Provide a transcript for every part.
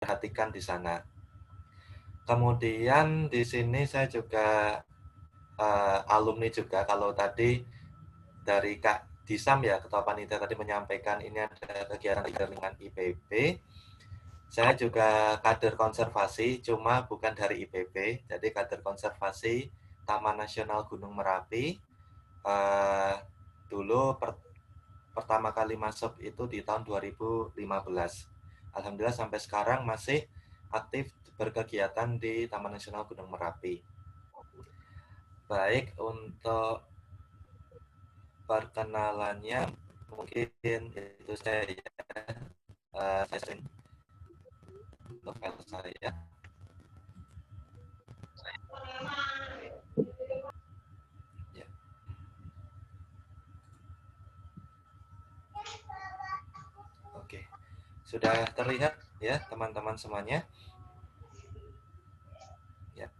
perhatikan di sana. Kemudian di sini saya juga alumni juga. Kalau tadi dari Kak Disam ya, Ketua Panitia tadi menyampaikan ini ada kegiatan dengan IPB. Saya juga kader konservasi, cuma bukan dari IPB, jadi kader konservasi Taman Nasional Gunung Merapi. Dulu pertama kali masuk itu di tahun 2015. Alhamdulillah sampai sekarang masih aktif berkegiatan di Taman Nasional Gunung Merapi. Baik, untuk perkenalannya mungkin itu saya sharing profil saya. Ya. Oke, sudah terlihat ya teman-teman semuanya. Ya.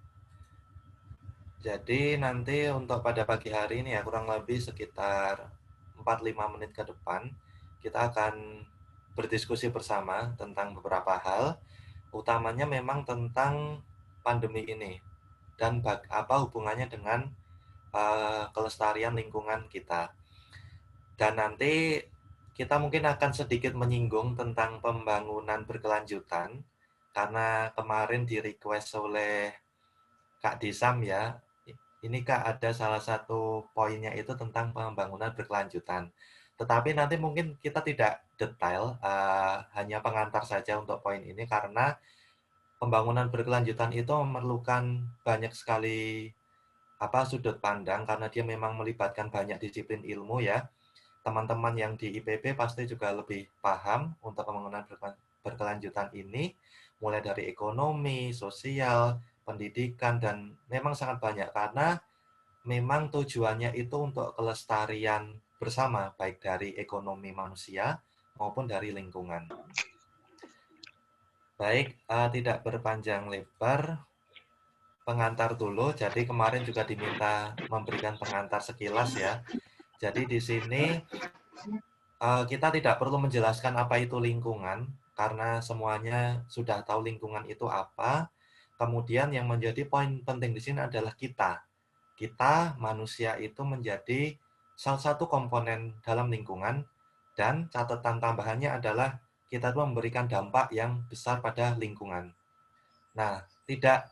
Jadi nanti untuk pada pagi hari ini ya kurang lebih sekitar 4-5 menit ke depan kita akan berdiskusi bersama tentang beberapa hal, utamanya memang tentang pandemi ini dan apa hubungannya dengan kelestarian lingkungan kita. Dan nanti kita mungkin akan sedikit menyinggung tentang pembangunan berkelanjutan karena kemarin di request oleh Kak Disam ya. Ini Kak ada salah satu poinnya itu tentang pembangunan berkelanjutan. Tetapi nanti mungkin kita tidak detail, hanya pengantar saja untuk poin ini karena pembangunan berkelanjutan itu memerlukan banyak sekali sudut pandang karena dia memang melibatkan banyak disiplin ilmu ya. Teman-teman yang di IPB pasti juga lebih paham untuk pembangunan berkelanjutan ini, mulai dari ekonomi, sosial, pendidikan, dan memang sangat banyak karena memang tujuannya itu untuk kelestarian bersama, baik dari ekonomi manusia maupun dari lingkungan. Baik, tidak berpanjang lebar, pengantar dulu. Jadi kemarin juga diminta memberikan pengantar sekilas ya. Jadi di sini kita tidak perlu menjelaskan apa itu lingkungan, karena semuanya sudah tahu lingkungan itu apa. Kemudian yang menjadi poin penting di sini adalah kita. Kita, manusia itu menjadi salah satu komponen dalam lingkungan, dan catatan tambahannya adalah kita itu memberikan dampak yang besar pada lingkungan. Nah, tidak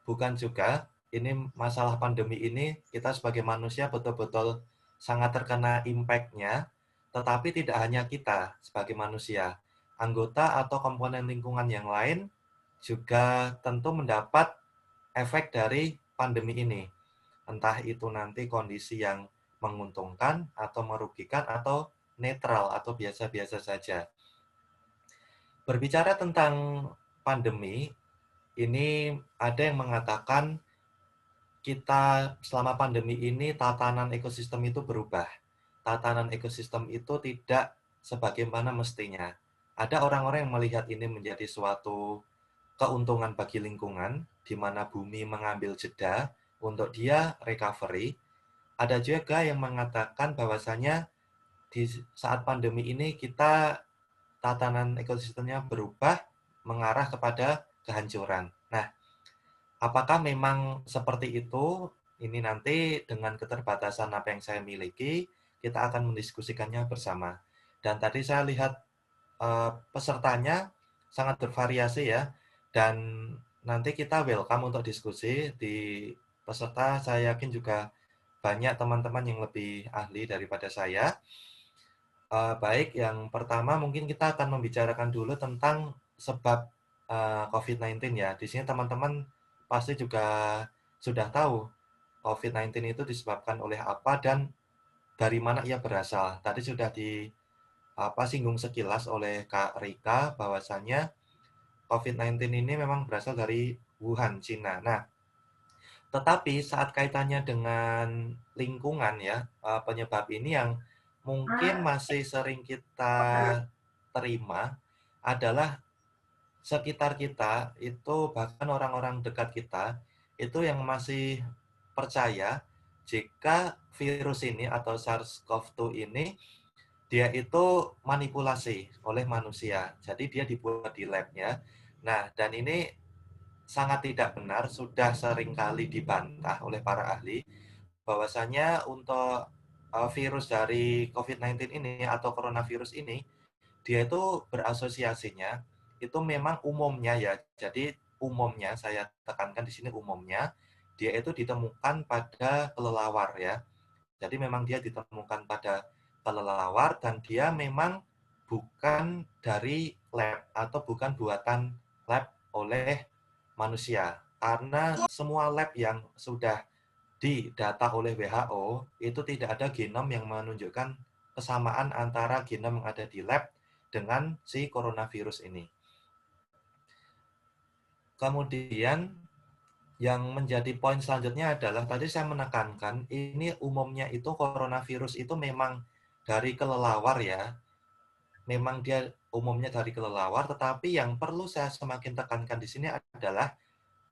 bukan juga, ini masalah pandemi ini, kita sebagai manusia betul-betul sangat terkena impact-nya, tetapi tidak hanya kita sebagai manusia, anggota atau komponen lingkungan yang lain juga tentu mendapat efek dari pandemi ini. Entah itu nanti kondisi yang menguntungkan atau merugikan atau netral atau biasa-biasa saja. Berbicara tentang pandemi, ini ada yang mengatakan kita selama pandemi ini tatanan ekosistem itu berubah. Tatanan ekosistem itu tidak sebagaimana mestinya. Ada orang-orang yang melihat ini menjadi suatu keuntungan bagi lingkungan, di mana bumi mengambil jeda untuk dia recovery. Ada juga yang mengatakan bahwasanya di saat pandemi ini kita tatanan ekosistemnya berubah mengarah kepada kehancuran. Nah, apakah memang seperti itu? Ini nanti dengan keterbatasan apa yang saya miliki, kita akan mendiskusikannya bersama. Dan tadi saya lihat pesertanya sangat bervariasi ya, dan nanti kita welcome untuk diskusi. Di peserta saya yakin juga banyak teman-teman yang lebih ahli daripada saya. Baik, yang pertama mungkin kita akan membicarakan dulu tentang sebab COVID-19 ya. Di sini teman-teman pasti juga sudah tahu COVID-19 itu disebabkan oleh apa dan dari mana ia berasal. Tadi sudah singgung sekilas oleh Kak Rika bahwasannya COVID-19 ini memang berasal dari Wuhan, Cina. Nah, tetapi saat kaitannya dengan lingkungan ya, penyebab ini yang mungkin masih sering kita terima adalah sekitar kita itu, bahkan orang-orang dekat kita itu yang masih percaya jika virus ini atau SARS-CoV-2 ini dia itu manipulasi oleh manusia. Jadi dia dibuat di lab ya. Nah, dan ini sangat tidak benar, sudah seringkali dibantah oleh para ahli bahwasanya untuk virus dari COVID-19 ini atau coronavirus ini, dia itu berasosiasinya itu memang umumnya ya. Jadi umumnya saya tekankan di sini umumnya dia itu ditemukan pada kelelawar ya. Jadi memang dia ditemukan pada kelelawar dan dia memang bukan dari lab atau bukan buatan lab oleh manusia. Karena semua lab yang sudah didata oleh WHO itu tidak ada genom yang menunjukkan kesamaan antara genom yang ada di lab dengan si coronavirus ini. Kemudian yang menjadi poin selanjutnya adalah tadi saya menekankan ini umumnya itu coronavirus itu memang dari kelelawar ya. Memang dia umumnya dari kelelawar, tetapi yang perlu saya semakin tekankan di sini adalah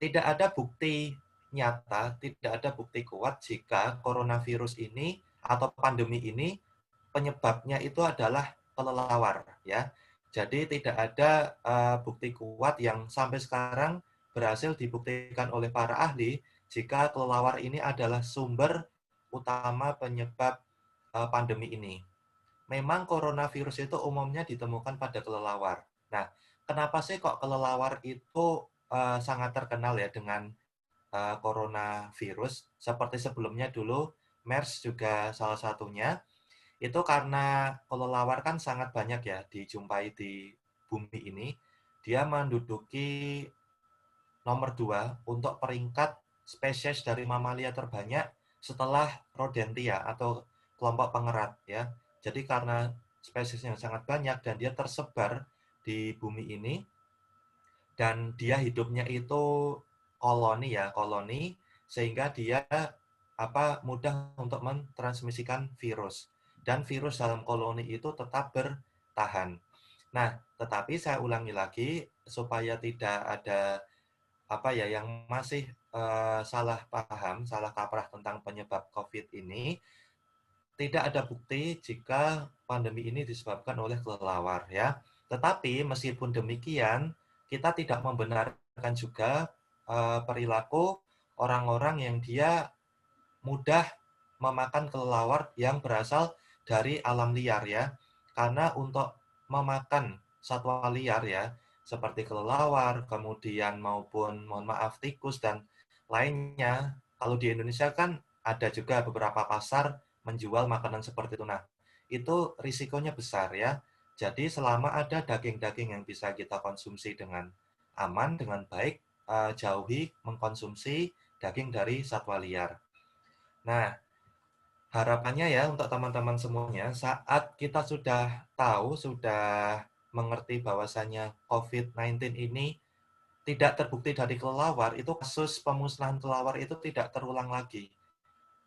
tidak ada bukti nyata, tidak ada bukti kuat jika coronavirus ini atau pandemi ini penyebabnya itu adalah kelelawar ya. Jadi tidak ada bukti kuat yang sampai sekarang berhasil dibuktikan oleh para ahli jika kelelawar ini adalah sumber utama penyebab pandemi ini. Memang coronavirus itu umumnya ditemukan pada kelelawar. Nah, kenapa sih kok kelelawar itu sangat terkenal ya dengan coronavirus? Seperti sebelumnya dulu, MERS juga salah satunya. Itu karena kelelawar kan sangat banyak ya dijumpai di bumi ini. Dia menduduki nomor 2 untuk peringkat spesies dari mamalia terbanyak setelah rodentia atau kelompok pengerat ya. Jadi karena spesiesnya sangat banyak dan dia tersebar di bumi ini dan dia hidupnya itu koloni ya, koloni sehingga dia mudah untuk mentransmisikan virus dan virus dalam koloni itu tetap bertahan. Nah, tetapi saya ulangi lagi supaya tidak ada yang masih salah paham, salah kaprah tentang penyebab COVID ini, tidak ada bukti jika pandemi ini disebabkan oleh kelelawar ya. Tetapi meskipun demikian, kita tidak membenarkan juga perilaku orang-orang yang dia mudah memakan kelelawar yang berasal dari alam liar ya. Karena untuk memakan satwa liar ya, seperti kelelawar, kemudian maupun mohon maaf tikus dan lainnya, kalau di Indonesia kan ada juga beberapa pasar menjual makanan seperti itu. Nah, itu risikonya besar ya. Jadi selama ada daging-daging yang bisa kita konsumsi dengan aman, dengan baik, jauhi mengkonsumsi daging dari satwa liar. Nah, harapannya ya untuk teman-teman semuanya, saat kita sudah tahu, sudah mengerti bahwasannya COVID-19 ini tidak terbukti dari kelelawar, itu kasus pemusnahan kelelawar itu tidak terulang lagi.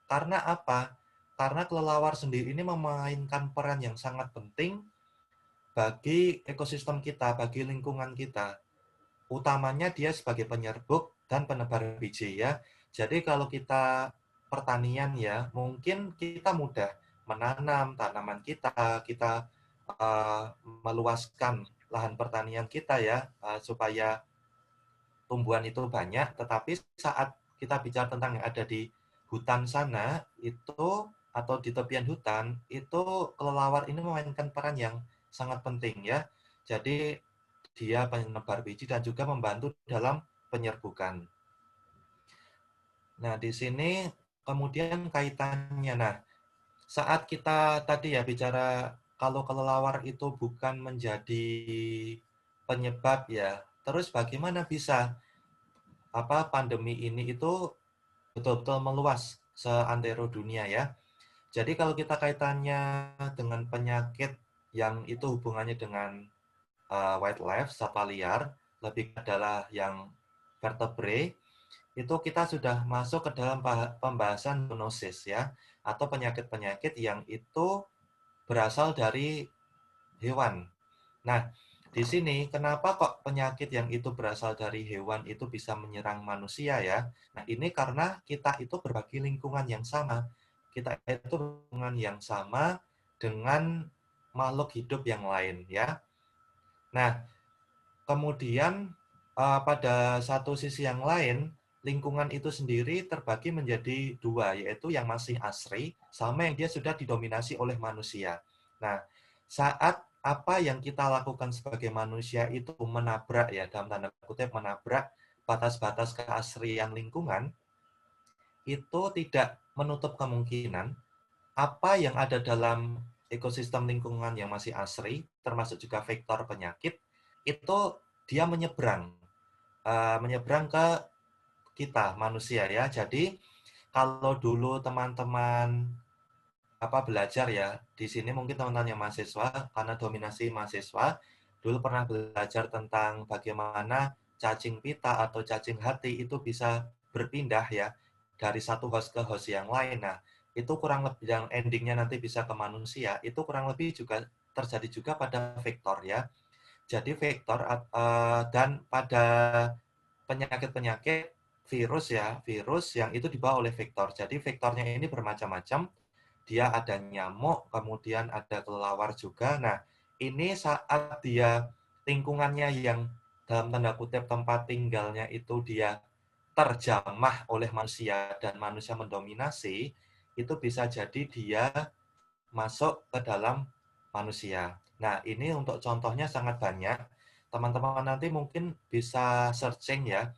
Karena apa? Karena kelelawar sendiri ini memainkan peran yang sangat penting bagi ekosistem kita, bagi lingkungan kita. Utamanya dia sebagai penyerbuk dan penebar biji ya. Jadi kalau kita pertanian ya, mungkin kita mudah menanam tanaman kita, kita meluaskan lahan pertanian kita ya, supaya tumbuhan itu banyak, tetapi saat kita bicara tentang yang ada di hutan sana, itu atau di tepian hutan, itu kelelawar ini memainkan peran yang sangat penting ya. Jadi dia penebar biji dan juga membantu dalam penyerbukan. Nah, di sini kemudian kaitannya. Nah, saat kita tadi ya bicara kalau kelelawar itu bukan menjadi penyebab ya, terus bagaimana bisa pandemi ini itu betul-betul meluas seantero dunia ya. Jadi kalau kita kaitannya dengan penyakit yang itu hubungannya dengan wildlife, satwa liar, lebih adalah yang vertebrate, itu kita sudah masuk ke dalam pembahasan zoonosis ya, atau penyakit-penyakit yang itu berasal dari hewan. Nah, di sini kenapa kok penyakit yang itu berasal dari hewan itu bisa menyerang manusia ya? Nah, ini karena kita itu berbagi lingkungan yang sama. Kita itu lingkungan yang sama dengan makhluk hidup yang lain ya. Nah, kemudian pada satu sisi yang lain, lingkungan itu sendiri terbagi menjadi dua, yaitu yang masih asri sama yang dia sudah didominasi oleh manusia. Nah, saat apa yang kita lakukan sebagai manusia itu menabrak ya, dalam tanda kutip menabrak batas-batas keasrian lingkungan, itu tidak menutup kemungkinan apa yang ada dalam ekosistem lingkungan yang masih asri, termasuk juga vektor penyakit, itu dia menyeberang ke kita manusia ya. Jadi kalau dulu teman-teman belajar ya, di sini mungkin teman-teman yang mahasiswa, karena dominasi mahasiswa, dulu pernah belajar tentang bagaimana cacing pita atau cacing hati itu bisa berpindah ya dari satu host ke host yang lain. Nah, itu kurang lebih yang endingnya nanti bisa ke manusia, itu kurang lebih juga terjadi juga pada vektor ya. Jadi vektor dan pada penyakit-penyakit virus ya, virus yang itu dibawa oleh vektor. Jadi vektornya ini bermacam-macam. Dia ada nyamuk, kemudian ada kelelawar juga. Nah, ini saat dia lingkungannya yang dalam tanda kutip tempat tinggalnya itu dia terjamah oleh manusia dan manusia mendominasi, itu bisa jadi dia masuk ke dalam manusia. Nah, ini untuk contohnya sangat banyak. Teman-teman nanti mungkin bisa searching ya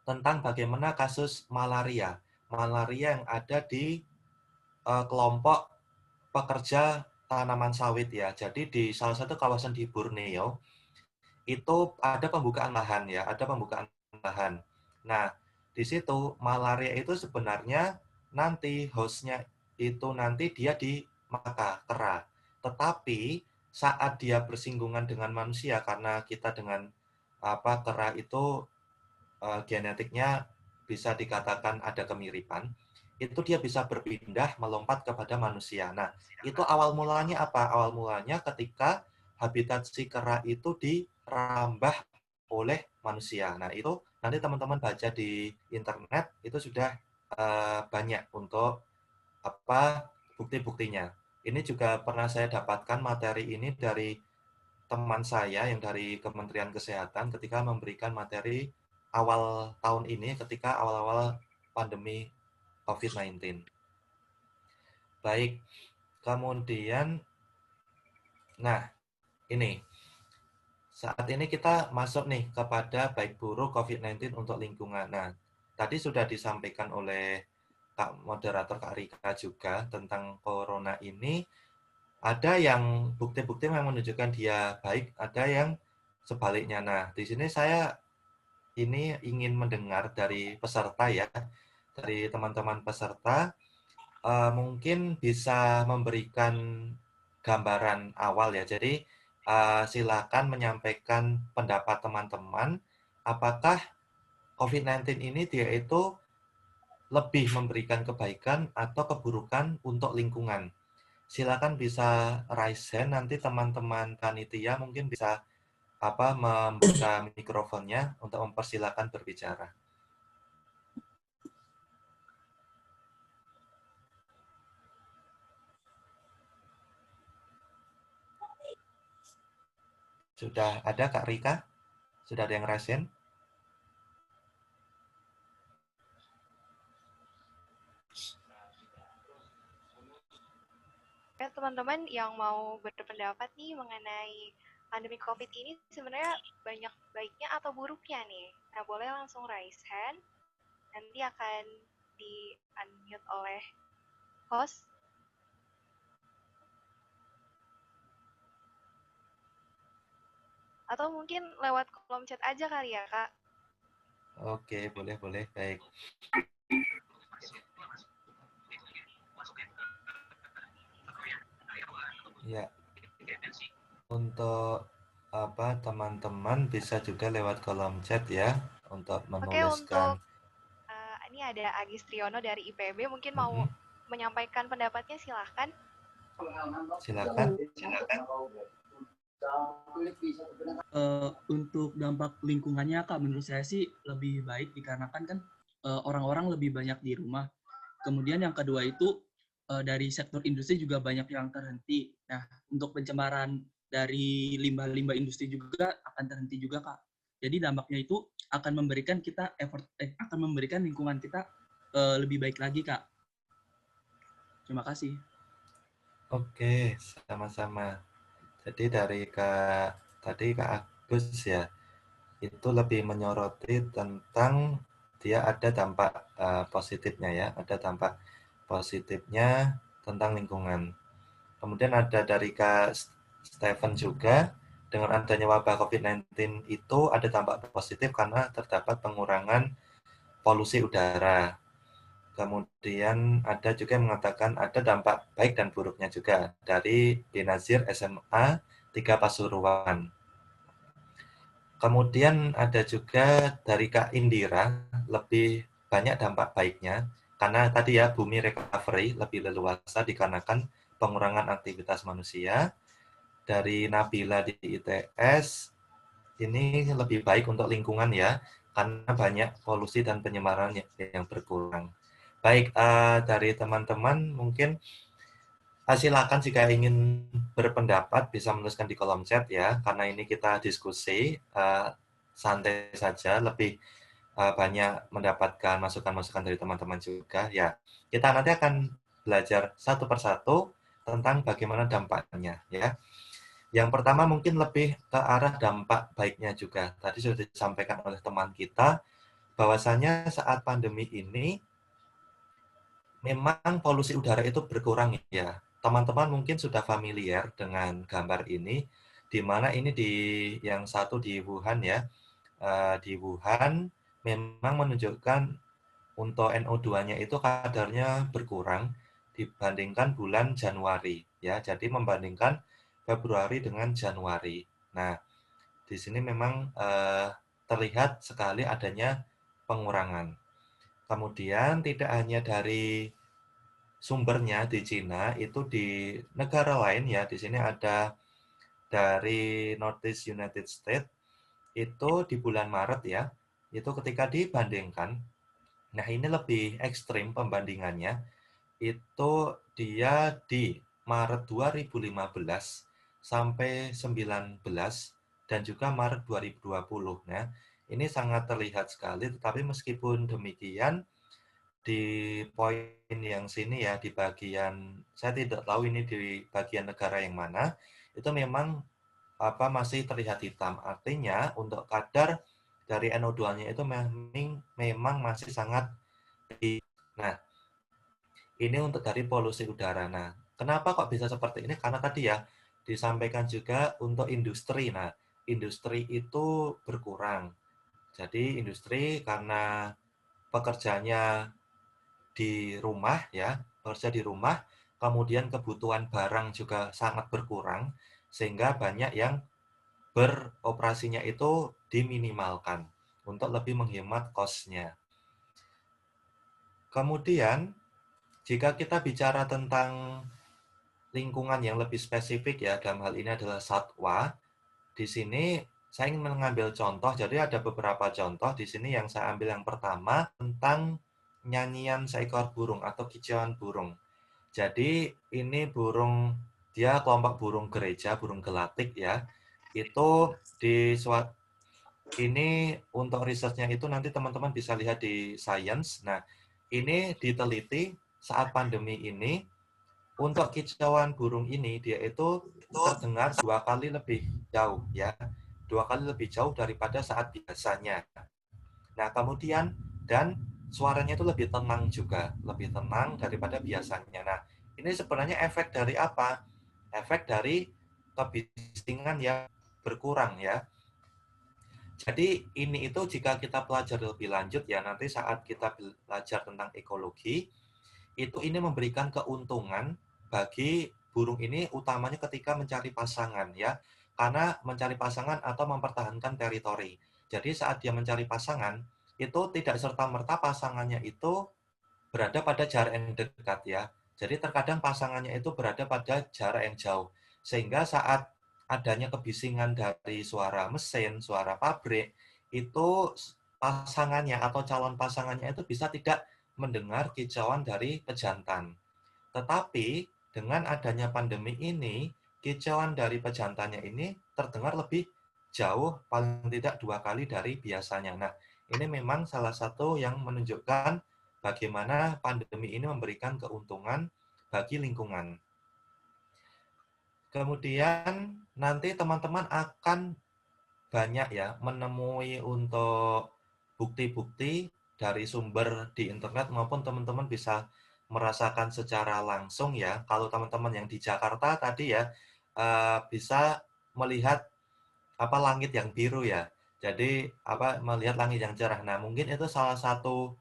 tentang bagaimana kasus malaria. Malaria yang ada di kelompok pekerja tanaman sawit ya. Jadi di salah satu kawasan di Borneo itu ada pembukaan lahan ya, ada pembukaan lahan. Nah, di situ malaria itu sebenarnya nanti hostnya itu nanti dia di maka kera. Tetapi saat dia bersinggungan dengan manusia karena kita dengan kera itu genetiknya bisa dikatakan ada kemiripan, itu dia bisa berpindah melompat kepada manusia. Nah, itu awal mulanya apa? Awal mulanya ketika habitat si kera itu dirambah oleh manusia. Nah, itu nanti teman-teman baca di internet itu sudah banyak untuk bukti-buktinya. Ini juga pernah saya dapatkan materi ini dari teman saya yang dari Kementerian Kesehatan ketika memberikan materi awal tahun ini ketika awal-awal pandemi COVID-19. Baik, kemudian, nah ini, saat ini kita masuk nih kepada baik buruk COVID-19 untuk lingkungan. Nah, tadi sudah disampaikan oleh Kak Moderator Kak Rika juga tentang corona ini, ada yang bukti-bukti memang menunjukkan dia baik, ada yang sebaliknya. Nah, di sini saya ini ingin mendengar dari peserta ya, dari teman-teman peserta, mungkin bisa memberikan gambaran awal ya. Jadi silakan menyampaikan pendapat teman-teman, apakah COVID-19 ini dia itu lebih memberikan kebaikan atau keburukan untuk lingkungan. Silakan bisa raise hand, nanti teman-teman panitia mungkin bisa membuka mikrofonnya untuk mempersilakan berbicara. Sudah ada Kak Rika? Sudah ada yang raise hand? Teman-teman yang mau berpendapat nih mengenai pandemi COVID ini sebenarnya banyak baiknya atau buruknya nih. Nah, boleh langsung raise hand. Nanti akan di-unmute oleh host. Atau mungkin lewat kolom chat aja kali ya, Kak. Oke, boleh, baik. Ya, untuk teman-teman bisa juga lewat kolom chat ya untuk menuliskan. Oke, untuk ini ada Agis Triono dari IPB mungkin mau menyampaikan pendapatnya, silahkan. Silakan. Untuk dampak lingkungannya Kak, menurut saya sih lebih baik dikarenakan kan orang-orang lebih banyak di rumah. Kemudian yang kedua itu dari sektor industri juga banyak yang terhenti. Nah, untuk pencemaran dari limbah-limbah industri juga akan terhenti juga, Kak. Jadi dampaknya itu akan memberikan kita akan memberikan lingkungan kita lebih baik lagi, Kak. Terima kasih. Oke, sama-sama. Jadi dari Kak Agus ya, itu lebih menyoroti tentang dia ada dampak positifnya ya, ada dampak positifnya tentang lingkungan. Kemudian ada dari Kak Stephen juga, dengan adanya wabah COVID-19 itu ada dampak positif karena terdapat pengurangan polusi udara. Kemudian ada juga yang mengatakan ada dampak baik dan buruknya juga dari Benazir SMA 3 Pasuruan. Kemudian ada juga dari Kak Indira, lebih banyak dampak baiknya, karena tadi ya bumi recovery lebih leluasa dikarenakan pengurangan aktivitas manusia. Dari Nabila di ITS, ini lebih baik untuk lingkungan ya, karena banyak polusi dan penyemaran yang berkurang. Baik, dari teman-teman mungkin silakan jika ingin berpendapat bisa menuliskan di kolom chat ya, karena ini kita diskusi santai saja, lebih banyak mendapatkan masukan-masukan dari teman-teman juga ya. Kita nanti akan belajar satu persatu tentang bagaimana dampaknya ya. Yang pertama mungkin lebih ke arah dampak baiknya juga. Tadi sudah disampaikan oleh teman kita bahwasanya saat pandemi ini memang polusi udara itu berkurang ya. Teman-teman mungkin sudah familiar dengan gambar ini, di mana ini yang satu di Wuhan ya. Di Wuhan memang menunjukkan untuk NO2-nya itu kadarnya berkurang dibandingkan bulan Januari ya. Jadi membandingkan Februari dengan Januari. Nah, di sini memang terlihat sekali adanya pengurangan. Kemudian tidak hanya dari sumbernya di Cina, itu di negara lain ya. Di sini ada dari Northeast United States, itu di bulan Maret ya, itu ketika dibandingkan, nah ini lebih ekstrim pembandingannya, itu dia di Maret 2015 sampai 19 dan juga Maret 2020. Nah, ini sangat terlihat sekali, tetapi meskipun demikian, di poin yang sini ya, di bagian, saya tidak tahu ini di bagian negara yang mana, itu memang masih terlihat hitam. Artinya untuk kadar dari NO2-nya itu memang masih sangat tinggi. Nah, ini untuk dari polusi udara. Nah, kenapa kok bisa seperti ini? Karena tadi ya disampaikan juga untuk industri. Nah, industri itu berkurang. Jadi industri karena pekerjaannya di rumah ya, bekerja di rumah, kemudian kebutuhan barang juga sangat berkurang, sehingga banyak yang beroperasinya itu diminimalkan untuk lebih menghemat cost-nya. Kemudian, jika kita bicara tentang lingkungan yang lebih spesifik ya, dalam hal ini adalah satwa, di sini saya ingin mengambil contoh, jadi ada beberapa contoh di sini yang saya ambil yang pertama tentang nyanyian seekor burung atau kicauan burung. Jadi ini burung, dia kelompok burung gereja, burung gelatik ya. Itu ini untuk risetnya itu nanti teman-teman bisa lihat di Science. Nah, ini diteliti saat pandemi ini, untuk kicauan burung ini dia itu terdengar 2 kali lebih jauh ya. 2 kali lebih jauh daripada saat biasanya. Nah, kemudian dan suaranya itu lebih tenang juga, lebih tenang daripada biasanya. Nah, ini sebenarnya efek dari apa? Efek dari kebisingan yang berkurang ya. Jadi ini itu jika kita pelajari lebih lanjut ya, nanti saat kita belajar tentang ekologi, itu ini memberikan keuntungan bagi burung ini utamanya ketika mencari pasangan ya. Karena mencari pasangan atau mempertahankan teritori. Jadi saat dia mencari pasangan, itu tidak serta-merta pasangannya itu berada pada jarak yang dekat ya. Jadi terkadang pasangannya itu berada pada jarak yang jauh. Sehingga saat adanya kebisingan dari suara mesin, suara pabrik, itu pasangannya atau calon pasangannya itu bisa tidak mendengar kicauan dari pejantan. Tetapi dengan adanya pandemi ini, kicauan dari pejantannya ini terdengar lebih jauh, paling tidak 2 kali dari biasanya. Nah, ini memang salah satu yang menunjukkan bagaimana pandemi ini memberikan keuntungan bagi lingkungan. Kemudian nanti teman-teman akan banyak ya menemui untuk bukti-bukti dari sumber di internet maupun teman-teman bisa merasakan secara langsung ya. Kalau teman-teman yang di Jakarta tadi ya bisa melihat apa langit yang biru ya. Jadi apa melihat langit yang cerah. Nah, mungkin itu salah satu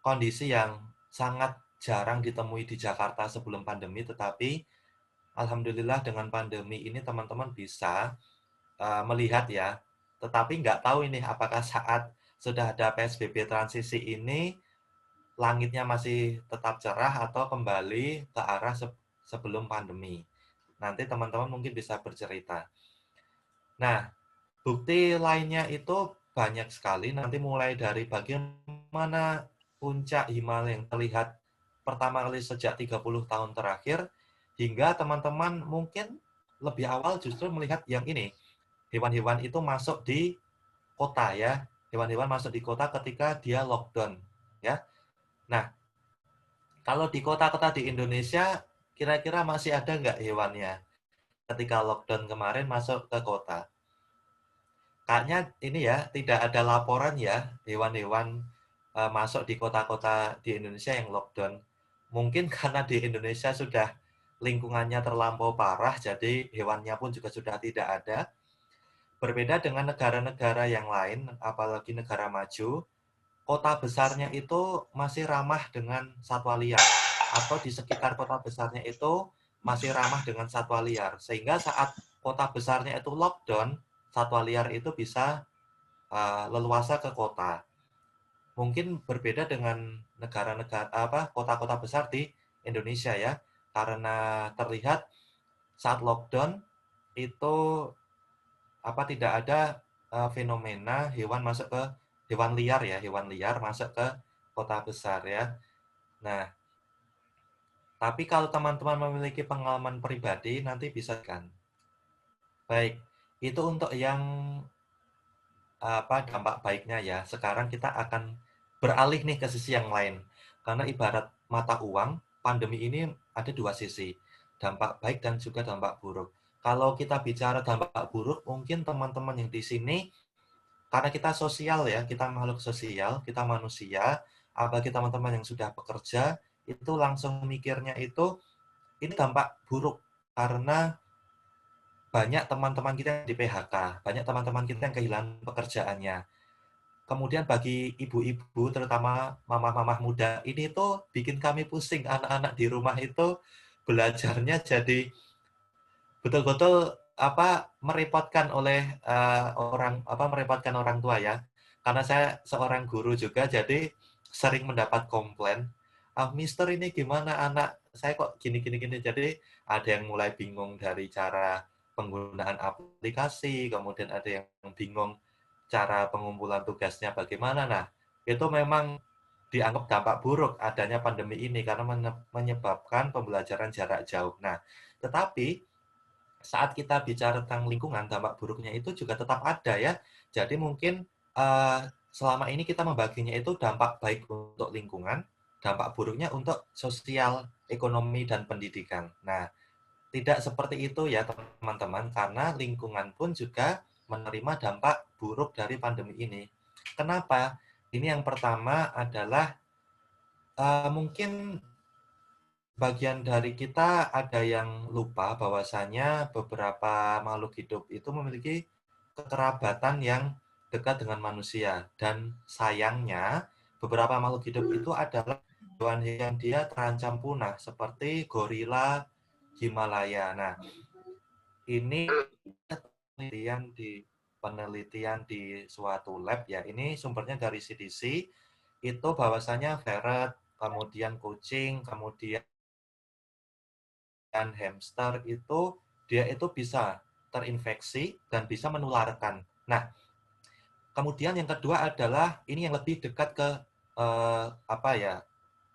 kondisi yang sangat jarang ditemui di Jakarta sebelum pandemi, tetapi alhamdulillah dengan pandemi ini teman-teman bisa melihat ya, tetapi nggak tahu ini apakah saat sudah ada PSBB transisi ini, langitnya masih tetap cerah atau kembali ke arah sebelum pandemi. Nanti teman-teman mungkin bisa bercerita. Nah, bukti lainnya itu banyak sekali, nanti mulai dari bagaimana puncak Himalaya yang terlihat pertama kali sejak 30 tahun terakhir, hingga teman-teman mungkin lebih awal justru melihat yang ini, hewan-hewan itu masuk di kota ya, hewan-hewan masuk di kota ketika dia lockdown ya. Nah, kalau di kota-kota di Indonesia, kira-kira masih ada nggak hewannya ketika lockdown kemarin masuk ke kota? Kayaknya ini ya, tidak ada laporan ya hewan-hewan masuk di kota-kota di Indonesia yang lockdown. Mungkin karena di Indonesia sudah lingkungannya terlampau parah, jadi hewannya pun juga sudah tidak ada. Berbeda dengan negara-negara yang lain, apalagi negara maju, kota besarnya itu masih ramah dengan satwa liar, atau di sekitar kota besarnya itu masih ramah dengan satwa liar. Sehingga saat kota besarnya itu lockdown, satwa liar itu bisa leluasa ke kota. Mungkin berbeda dengan negara-negara kota-kota besar di Indonesia ya, karena terlihat saat lockdown itu tidak ada fenomena hewan liar masuk ke kota besar ya. Nah, tapi kalau teman-teman memiliki pengalaman pribadi nanti bisa kan. Baik, itu untuk yang dampak baiknya ya. Sekarang kita akan beralih nih ke sisi yang lain. Karena ibarat mata uang, pandemi ini ada 2 sisi, dampak baik dan juga dampak buruk. Kalau kita bicara dampak buruk, mungkin teman-teman yang di sini karena kita sosial ya, kita makhluk sosial, kita manusia, apalagi teman-teman yang sudah bekerja, itu langsung mikirnya itu, ini dampak buruk. Karena banyak teman-teman kita yang di PHK, banyak teman-teman kita yang kehilangan pekerjaannya. Kemudian bagi ibu-ibu, terutama mama-mama muda, ini tuh bikin kami pusing. Anak-anak di rumah itu belajarnya jadi betul-betul merepotkan oleh merepotkan orang tua ya. Karena saya seorang guru juga, jadi sering mendapat komplain. Mister ini gimana anak saya kok gini. Jadi ada yang mulai bingung dari cara penggunaan aplikasi, kemudian ada yang bingung cara pengumpulan tugasnya bagaimana. Nah, itu memang dianggap dampak buruk adanya pandemi ini karena menyebabkan pembelajaran jarak jauh. Nah, tetapi saat kita bicara tentang lingkungan, dampak buruknya itu juga tetap ada ya. Jadi mungkin selama ini kita membaginya itu dampak baik untuk lingkungan, dampak buruknya untuk sosial, ekonomi, dan pendidikan. Nah, tidak seperti itu ya teman-teman, karena lingkungan pun juga menerima dampak buruk dari pandemi ini. Kenapa? Ini yang pertama adalah mungkin bagian dari kita ada yang lupa bahwasanya beberapa makhluk hidup itu memiliki kekerabatan yang dekat dengan manusia. Dan sayangnya, beberapa makhluk hidup itu adalah hewan yang dia terancam punah, seperti gorila Himalaya. Nah, ini penelitian di suatu lab ya, ini sumbernya dari CDC, itu bahwasanya ferret, kemudian kucing, kemudian hamster itu dia itu bisa terinfeksi dan bisa menularkan. Nah, kemudian yang kedua adalah ini yang lebih dekat ke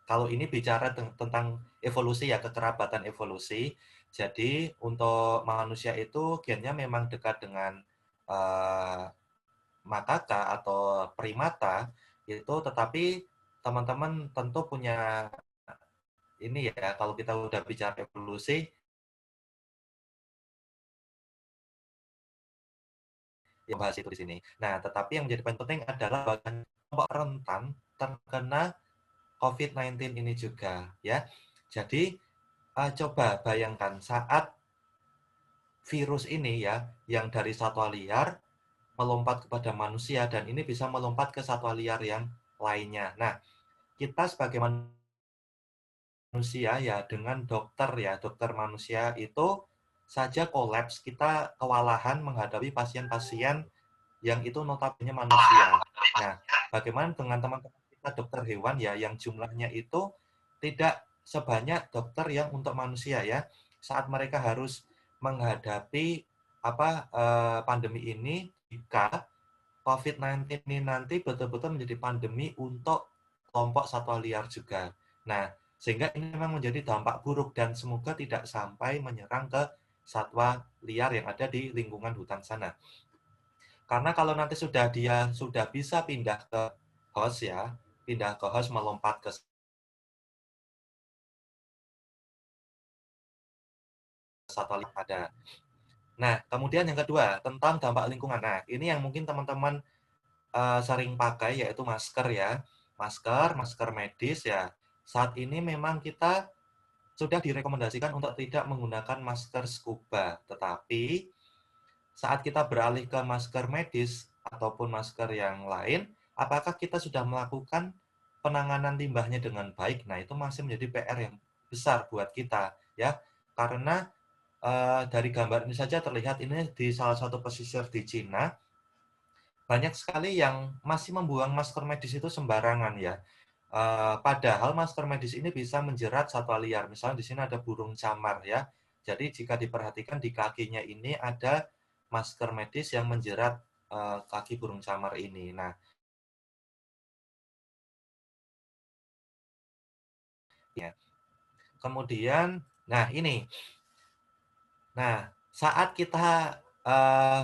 Kalau ini bicara tentang evolusi ya, kekerabatan evolusi. Jadi untuk manusia itu gennya memang dekat dengan makaka atau primata itu, tetapi teman-teman tentu punya ini ya, kalau kita udah bicara evolusi, ya bahas itu di sini. Nah, tetapi yang menjadi paling penting adalah bagian kelompok rentan terkena COVID-19 ini juga ya. Jadi coba bayangkan saat virus ini ya, yang dari satwa liar melompat kepada manusia dan ini bisa melompat ke satwa liar yang lainnya. Nah, kita sebagai manusia ya dengan dokter ya, dokter manusia itu saja kolaps, kita kewalahan menghadapi pasien-pasien yang itu notabene manusia. Nah, bagaimana dengan teman-teman kita dokter hewan ya yang jumlahnya itu tidak sebanyak dokter yang untuk manusia ya. Saat mereka harus menghadapi pandemi ini, jika COVID-19 ini nanti betul-betul menjadi pandemi untuk kelompok satwa liar juga. Nah, sehingga ini memang menjadi dampak buruk dan semoga tidak sampai menyerang ke satwa liar yang ada di lingkungan hutan sana. Karena kalau nanti dia sudah bisa pindah ke host ya, pindah ke host melompat ke satwa liar ada. Nah, kemudian yang kedua, tentang dampak lingkungan. Nah, ini yang mungkin teman-teman sering pakai yaitu masker ya. Masker medis ya. Saat ini memang kita sudah direkomendasikan untuk tidak menggunakan masker scuba. Tetapi saat kita beralih ke masker medis ataupun masker yang lain, apakah kita sudah melakukan penanganan limbahnya dengan baik? Nah, itu masih menjadi PR yang besar buat kita ya. Karena dari gambar ini saja terlihat ini di salah satu pesisir di Cina, banyak sekali yang masih membuang masker medis itu sembarangan ya. Padahal masker medis ini bisa menjerat satwa liar. Misalnya di sini ada burung camar ya. Jadi jika diperhatikan di kakinya ini ada masker medis yang menjerat kaki burung camar ini. Nah, ya. Kemudian, nah ini. Nah, saat kita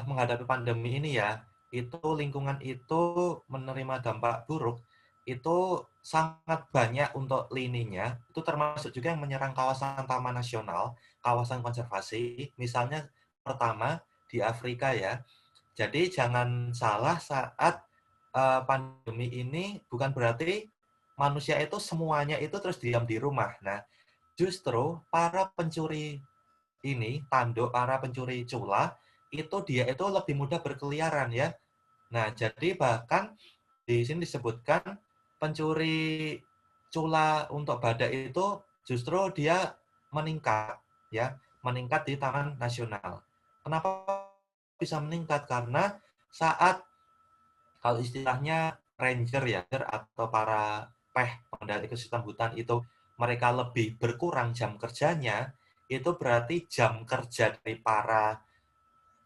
menghadapi pandemi ini ya, itu lingkungan itu menerima dampak buruk, itu sangat banyak untuk lininya, itu termasuk juga yang menyerang kawasan taman nasional, kawasan konservasi, misalnya pertama di Afrika ya. Jadi jangan salah saat pandemi ini bukan berarti manusia itu semuanya itu terus diam di rumah. Nah, justru para pencuri ini, tanduk para pencuri cula, itu dia itu lebih mudah berkeliaran ya. Nah, jadi bahkan di sini disebutkan pencuri cula untuk badak itu justru dia meningkat ya, meningkat di Taman Nasional. Kenapa bisa meningkat? Karena saat kalau istilahnya ranger ya atau para pengendali ekosistem hutan itu mereka lebih berkurang jam kerjanya, itu berarti jam kerja dari para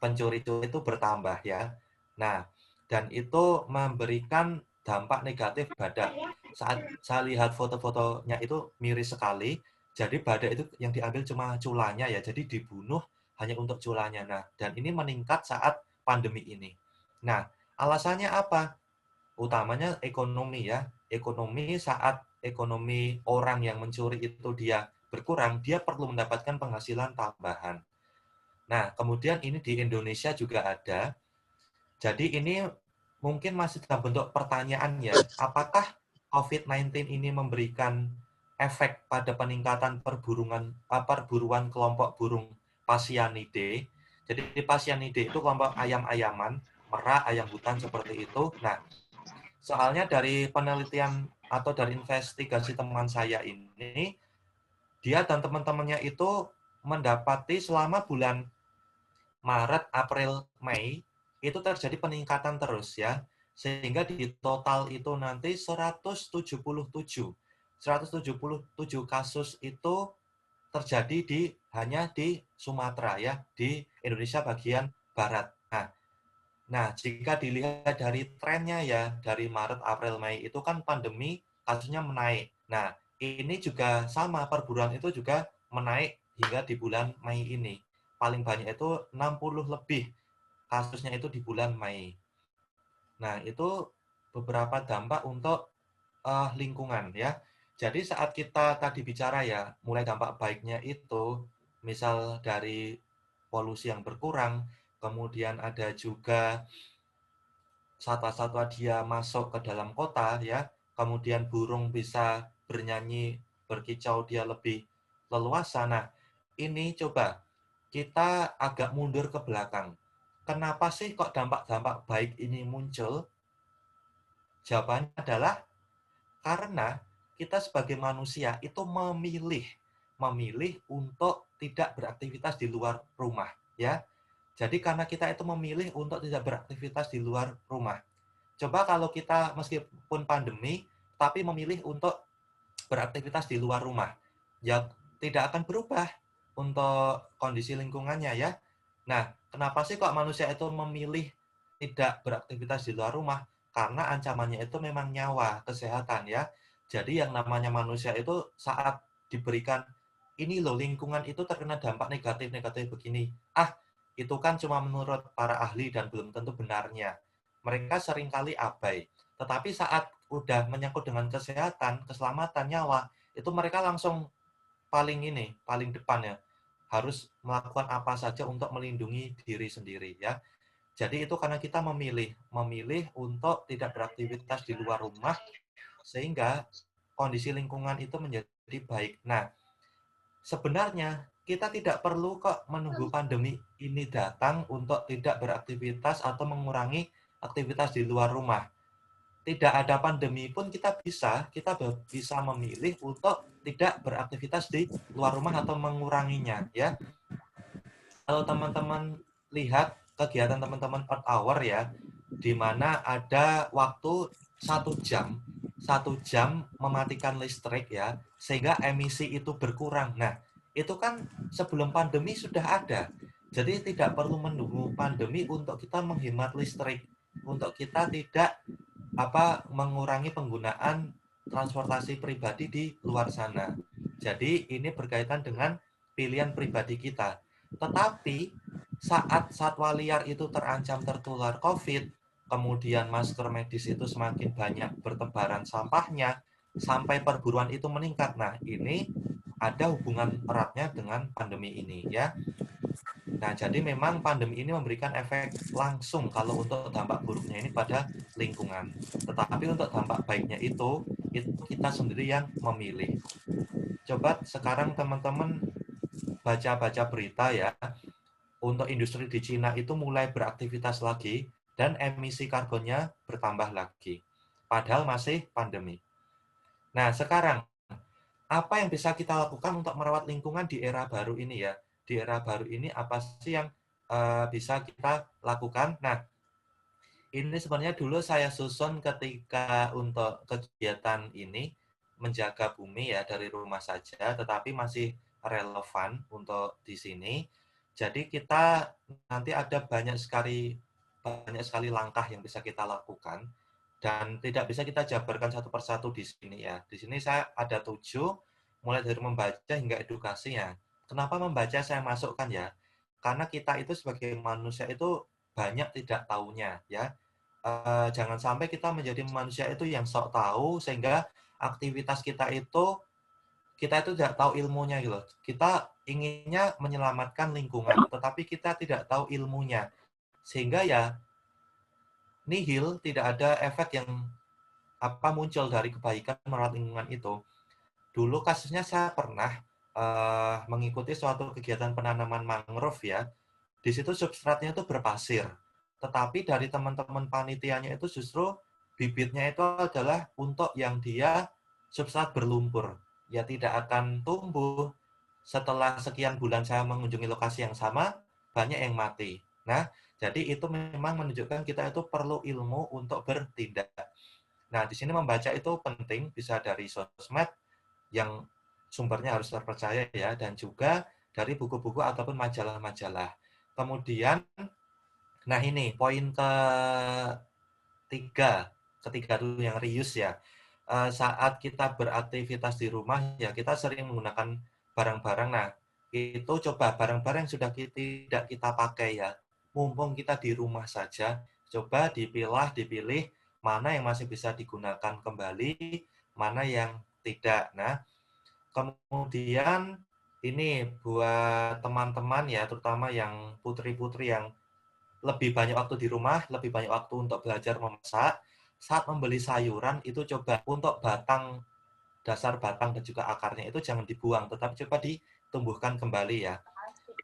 pencuri itu bertambah ya. Nah, dan itu memberikan dampak negatif badak. Saat saya lihat foto-fotonya itu miris sekali. Jadi badak itu yang diambil cuma culanya ya. Jadi dibunuh hanya untuk culanya. Nah, dan ini meningkat saat pandemi ini. Nah, alasannya apa? Utamanya ekonomi ya. Ekonomi saat ekonomi orang yang mencuri itu dia berkurang, dia perlu mendapatkan penghasilan tambahan. Nah, kemudian ini di Indonesia juga ada. Jadi ini mungkin masih dalam bentuk pertanyaan ya, apakah COVID-19 ini memberikan efek pada peningkatan perburuan kelompok burung Phasianidae. Jadi Phasianidae itu kelompok ayam-ayaman, merak, ayam hutan seperti itu. Nah, soalnya dari penelitian atau dari investigasi teman saya ini, dia dan teman-temannya itu mendapati selama bulan Maret, April, Mei, itu terjadi peningkatan terus ya. Sehingga di total itu nanti 177 kasus itu terjadi hanya di Sumatera ya, di Indonesia bagian barat. Nah, jika dilihat dari trennya ya, dari Maret, April, Mei itu kan pandemi kasusnya menaik. Nah, ini juga sama, perburuan itu juga menaik hingga di bulan Mei ini. Paling banyak itu 60 lebih kasusnya itu di bulan Mei. Nah, itu beberapa dampak untuk lingkungan ya. Jadi saat kita tadi bicara ya, mulai dampak baiknya itu misal dari polusi yang berkurang, kemudian ada juga satwa-satwa dia masuk ke dalam kota ya, kemudian burung bisa bernyanyi, berkicau dia lebih leluasa. Nah, ini coba kita agak mundur ke belakang. Kenapa sih kok dampak-dampak baik ini muncul? Jawabannya adalah karena kita sebagai manusia itu memilih untuk tidak beraktivitas di luar rumah, ya. Jadi karena kita itu memilih untuk tidak beraktivitas di luar rumah. Coba kalau kita meskipun pandemi, tapi memilih untuk beraktivitas di luar rumah, ya tidak akan berubah untuk kondisi lingkungannya ya. Nah, kenapa sih kok manusia itu memilih tidak beraktivitas di luar rumah? Karena ancamannya itu memang nyawa, kesehatan ya. Jadi yang namanya manusia itu saat diberikan ini loh lingkungan itu terkena dampak negatif-negatif begini. Ah, itu kan cuma menurut para ahli dan belum tentu benarnya. Mereka seringkali abai. Tetapi saat udah menyangkut dengan kesehatan, keselamatan nyawa, itu mereka langsung paling depan ya. Harus melakukan apa saja untuk melindungi diri sendiri ya. Jadi itu karena kita memilih untuk tidak beraktivitas di luar rumah sehingga kondisi lingkungan itu menjadi baik. Nah, sebenarnya kita tidak perlu kok menunggu pandemi ini datang untuk tidak beraktivitas atau mengurangi aktivitas di luar rumah. Tidak ada pandemi pun kita bisa memilih untuk tidak beraktivitas di luar rumah atau menguranginya ya. Kalau teman-teman lihat kegiatan teman-teman Earth Hour ya, di mana ada waktu 1 jam mematikan listrik ya, sehingga emisi itu berkurang. Nah, itu kan sebelum pandemi sudah ada. Jadi tidak perlu menunggu pandemi untuk kita menghemat listrik, untuk kita tidak mengurangi penggunaan transportasi pribadi di luar sana. Jadi ini berkaitan dengan pilihan pribadi kita. Tetapi saat satwa liar itu terancam tertular COVID, kemudian masker medis itu semakin banyak bertebaran sampahnya, sampai perburuan itu meningkat. Nah, ini ada hubungan eratnya dengan pandemi ini ya. Nah, jadi memang pandemi ini memberikan efek langsung kalau untuk dampak buruknya ini pada lingkungan. Tetapi untuk dampak baiknya itu kita sendiri yang memilih. Coba sekarang teman-teman baca-baca berita ya, untuk industri di Cina itu mulai beraktivitas lagi dan emisi karbonnya bertambah lagi. Padahal masih pandemi. Nah, sekarang apa yang bisa kita lakukan untuk merawat lingkungan di era baru ini ya? Di era baru ini apa sih yang bisa kita lakukan? Nah, ini sebenarnya dulu saya susun ketika untuk kegiatan ini menjaga bumi ya dari rumah saja, tetapi masih relevan untuk di sini. Jadi kita nanti ada banyak sekali langkah yang bisa kita lakukan dan tidak bisa kita jabarkan satu persatu di sini ya. Di sini saya ada 7, mulai dari membaca hingga edukasinya. Kenapa membaca saya masukkan ya? Karena kita itu sebagai manusia itu banyak tidak tahunya ya. Jangan sampai kita menjadi manusia itu yang sok tahu sehingga aktivitas kita itu tidak tahu ilmunya gitu. Kita inginnya menyelamatkan lingkungan, tetapi kita tidak tahu ilmunya. Sehingga ya nihil, tidak ada efek yang muncul dari kebaikan merawat lingkungan itu. Dulu kasusnya saya pernah mengikuti suatu kegiatan penanaman mangrove ya. Di situ substratnya itu berpasir. Tetapi dari teman-teman panitianya itu justru bibitnya itu adalah untuk yang dia substrat berlumpur. Ya tidak akan tumbuh. Setelah sekian bulan saya mengunjungi lokasi yang sama, banyak yang mati. Nah, jadi itu memang menunjukkan kita itu perlu ilmu untuk bertindak. Nah, di sini membaca itu penting, bisa dari sosmed yang sumbernya harus terpercaya ya, dan juga dari buku-buku ataupun majalah-majalah. Kemudian, nah ini poin ketiga itu yang reuse ya. saat kita beraktivitas di rumah, ya kita sering menggunakan barang-barang. Nah, itu coba barang-barang yang sudah tidak kita pakai ya, mumpung kita di rumah saja, coba dipilih mana yang masih bisa digunakan kembali, mana yang tidak. Nah, kemudian ini buat teman-teman ya, terutama yang putri-putri yang lebih banyak waktu di rumah, lebih banyak waktu untuk belajar memasak, saat membeli sayuran itu coba untuk dasar batang dan juga akarnya itu jangan dibuang, tetapi coba ditumbuhkan kembali ya.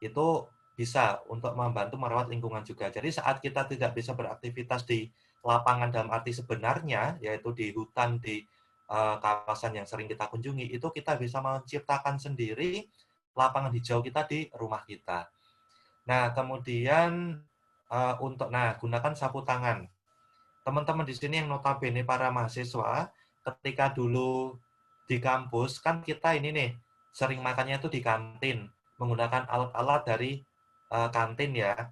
Itu bisa untuk membantu merawat lingkungan juga. Jadi saat kita tidak bisa beraktivitas di lapangan dalam arti sebenarnya, yaitu di hutan, di kawasan yang sering kita kunjungi, itu kita bisa menciptakan sendiri lapangan hijau kita di rumah kita. Nah, kemudian gunakan sapu tangan. Teman-teman di sini yang notabene para mahasiswa, ketika dulu di kampus, kan kita ini nih, sering makannya itu di kantin, menggunakan alat-alat dari kantin ya,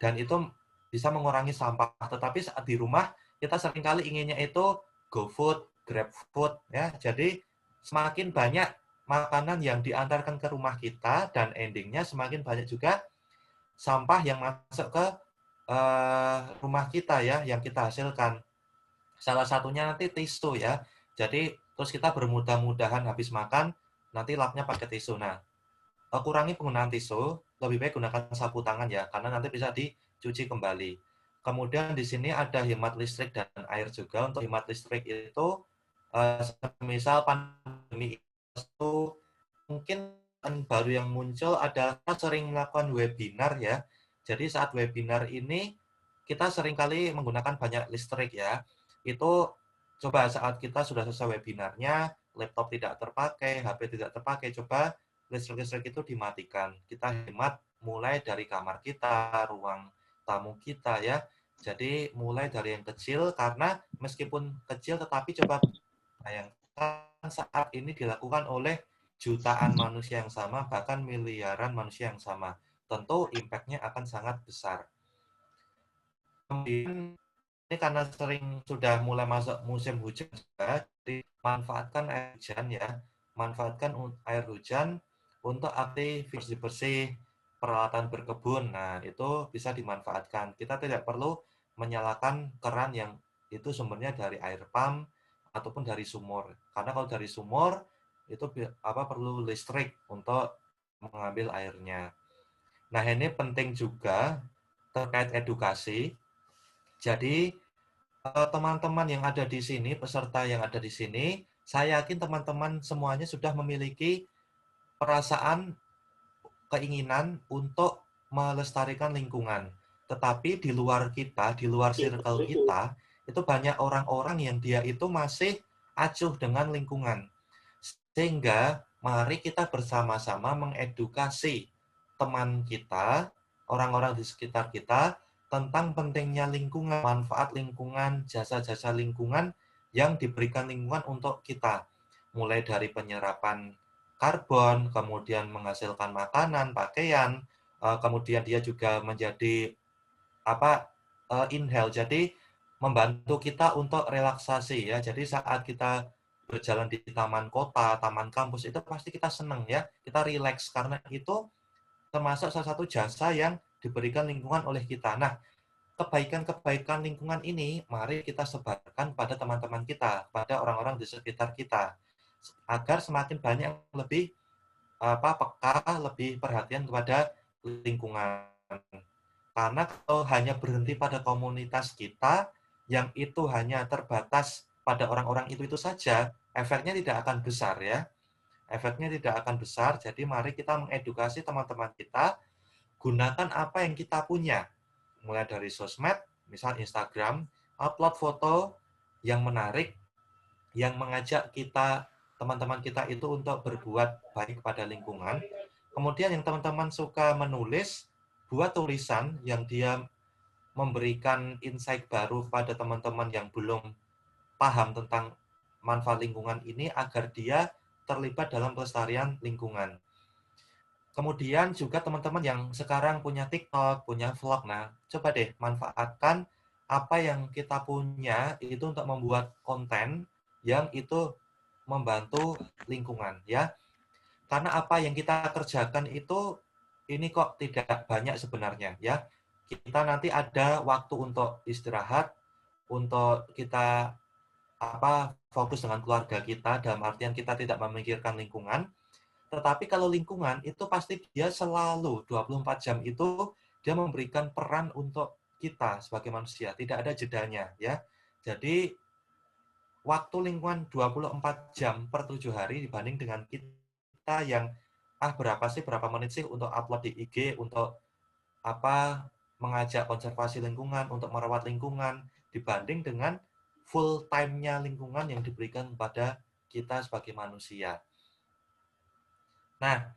dan itu bisa mengurangi sampah. Tetapi saat di rumah, kita seringkali inginnya itu GoFood, GrabFood, ya. Jadi, semakin banyak makanan yang diantarkan ke rumah kita, dan endingnya semakin banyak juga sampah yang masuk ke rumah kita ya, yang kita hasilkan. Salah satunya nanti tisu ya. Jadi terus kita bermudah-mudahan habis makan, nanti lapnya pakai tisu. Nah, kurangi penggunaan tisu, lebih baik gunakan sapu tangan ya, karena nanti bisa dicuci kembali. Kemudian di sini ada hemat listrik dan air juga. Untuk hemat listrik itu, misal pandemi itu mungkin baru yang muncul adalah kita sering melakukan webinar ya. Jadi saat webinar ini kita seringkali menggunakan banyak listrik ya. Itu coba saat kita sudah selesai webinarnya, laptop tidak terpakai, HP tidak terpakai, coba listrik-listrik itu dimatikan. Kita hemat mulai dari kamar kita, ruang tamu kita ya. Jadi mulai dari yang kecil karena meskipun kecil tetapi coba bayangkan saat ini dilakukan oleh jutaan manusia yang sama, bahkan miliaran manusia yang sama. Tentu impact-nya akan sangat besar. Kemudian ini karena sering sudah mulai masuk musim hujan juga, jadi manfaatkan air hujan ya. Manfaatkan air hujan untuk aktivitas bersih, peralatan berkebun. Nah, itu bisa dimanfaatkan. Kita tidak perlu menyalakan keran yang itu sumbernya dari air pump ataupun dari sumur. Karena kalau dari sumur itu perlu listrik untuk mengambil airnya. Nah, ini penting juga terkait edukasi. Jadi, teman-teman yang ada di sini, peserta yang ada di sini, saya yakin teman-teman semuanya sudah memiliki perasaan, keinginan untuk melestarikan lingkungan. Tetapi di luar kita, di luar circle kita, itu banyak orang-orang yang dia itu masih acuh dengan lingkungan. Sehingga mari kita bersama-sama mengedukasi teman kita, orang-orang di sekitar kita, tentang pentingnya lingkungan, manfaat lingkungan, jasa-jasa lingkungan yang diberikan lingkungan untuk kita. Mulai dari penyerapan karbon, kemudian menghasilkan makanan, pakaian, kemudian dia juga menjadi inhale, jadi membantu kita untuk relaksasi ya. Jadi saat kita berjalan di taman kota, taman kampus itu pasti kita senang ya, kita rileks karena itu termasuk salah satu jasa yang diberikan lingkungan oleh kita. Nah, kebaikan-kebaikan lingkungan ini mari kita sebarkan pada teman-teman kita, pada orang-orang di sekitar kita, agar semakin banyak yang lebih peka, lebih perhatian kepada lingkungan. Karena kalau hanya berhenti pada komunitas kita, yang itu hanya terbatas pada orang-orang itu saja, efeknya tidak akan besar ya. Efeknya tidak akan besar, jadi mari kita mengedukasi teman-teman kita, gunakan apa yang kita punya. Mulai dari sosmed, misal Instagram, upload foto yang menarik, yang mengajak kita, teman-teman kita itu untuk berbuat baik pada lingkungan. Kemudian yang teman-teman suka menulis, buat tulisan yang dia memberikan insight baru pada teman-teman yang belum paham tentang manfaat lingkungan ini agar dia terlibat dalam pelestarian lingkungan. Kemudian juga teman-teman yang sekarang punya TikTok, punya vlog, nah coba deh manfaatkan apa yang kita punya itu untuk membuat konten yang itu membantu lingkungan ya. Karena apa yang kita kerjakan itu ini kok tidak banyak sebenarnya ya. Kita nanti ada waktu untuk istirahat, untuk kita fokus dengan keluarga kita, dalam artian kita tidak memikirkan lingkungan. Tetapi kalau lingkungan itu pasti dia selalu 24 jam itu dia memberikan peran untuk kita sebagai manusia, tidak ada jedanya ya. Jadi waktu lingkungan 24 jam per 7 hari dibanding dengan kita yang berapa menit sih untuk upload di IG, untuk mengajak konservasi lingkungan, untuk merawat lingkungan, dibanding dengan full time-nya lingkungan yang diberikan kepada kita sebagai manusia. Nah,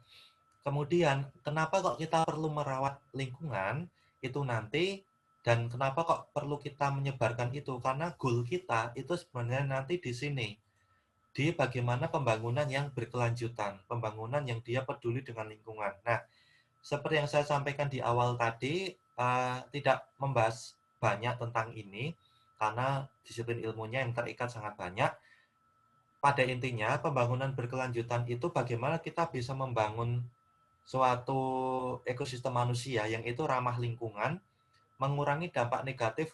kemudian kenapa kok kita perlu merawat lingkungan itu nanti, dan kenapa kok perlu kita menyebarkan itu? Karena goal kita itu sebenarnya nanti di sini, di bagaimana pembangunan yang berkelanjutan, pembangunan yang dia peduli dengan lingkungan. Nah, seperti yang saya sampaikan di awal tadi, tidak membahas banyak tentang ini, karena disiplin ilmunya yang terikat sangat banyak. Pada intinya, pembangunan berkelanjutan itu bagaimana kita bisa membangun suatu ekosistem manusia yang itu ramah lingkungan, mengurangi dampak negatif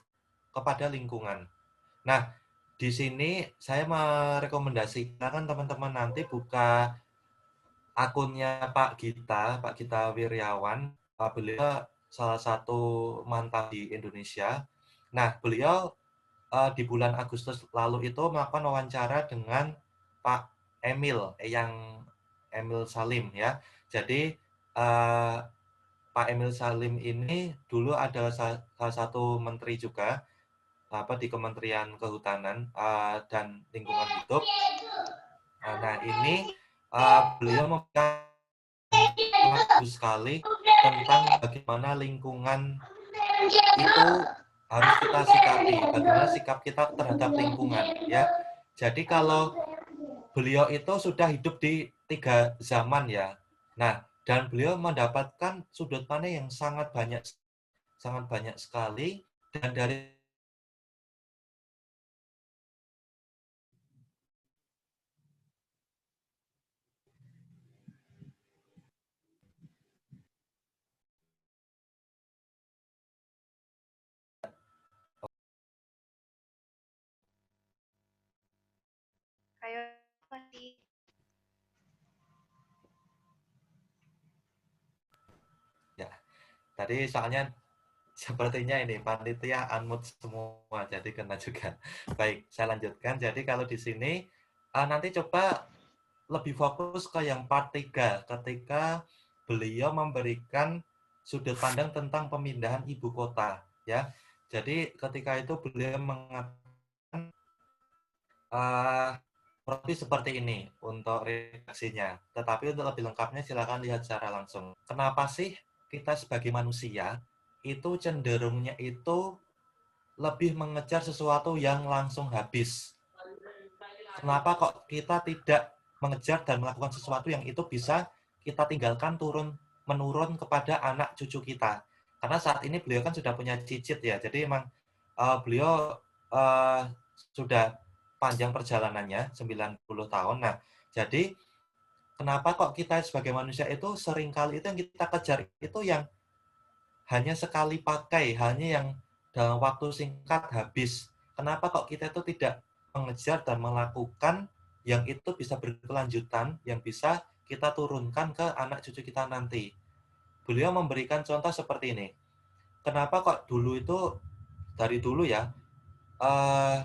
kepada lingkungan. Nah, di sini saya merekomendasikan teman-teman nanti buka akunnya Pak Gita Wirjawan. Beliau salah satu mantan di Indonesia. Nah, beliau di bulan Agustus lalu itu melakukan wawancara dengan Pak Emil Salim ya. Jadi Pak Emil Salim ini dulu adalah salah satu menteri juga di Kementerian Kehutanan dan Lingkungan Hidup. Nah, ini beliau memberikan bagus sekali tentang bagaimana lingkungan itu harus kita sikapi, bagaimana sikap kita terhadap lingkungan ya. Jadi kalau beliau itu sudah hidup di 3 zaman ya. Nah, dan beliau mendapatkan sudut pandang yang sangat banyak sekali, dan dari Kayak masih ya, tadi soalnya sepertinya ini panitia unmute semua, jadi kena juga. Baik, saya lanjutkan. Jadi kalau di sini nanti coba lebih fokus ke yang part 3 ketika beliau memberikan sudut pandang tentang pemindahan ibu kota ya. Jadi ketika itu beliau mengatakan kurang seperti ini untuk redaksinya. Tetapi untuk lebih lengkapnya silakan lihat secara langsung. Kenapa sih kita sebagai manusia itu cenderungnya itu lebih mengejar sesuatu yang langsung habis? Kenapa kok kita tidak mengejar dan melakukan sesuatu yang itu bisa kita tinggalkan menurun kepada anak cucu kita? Karena saat ini beliau kan sudah punya cicit ya, jadi memang beliau sudah panjang perjalanannya, 90 tahun. Nah, jadi kenapa kok kita sebagai manusia itu seringkali itu yang kita kejar itu yang hanya sekali pakai, hanya yang dalam waktu singkat habis. Kenapa kok kita itu tidak mengejar dan melakukan yang itu bisa berkelanjutan, yang bisa kita turunkan ke anak cucu kita nanti. Beliau memberikan contoh seperti ini. Kenapa kok dulu itu, dari dulu ya,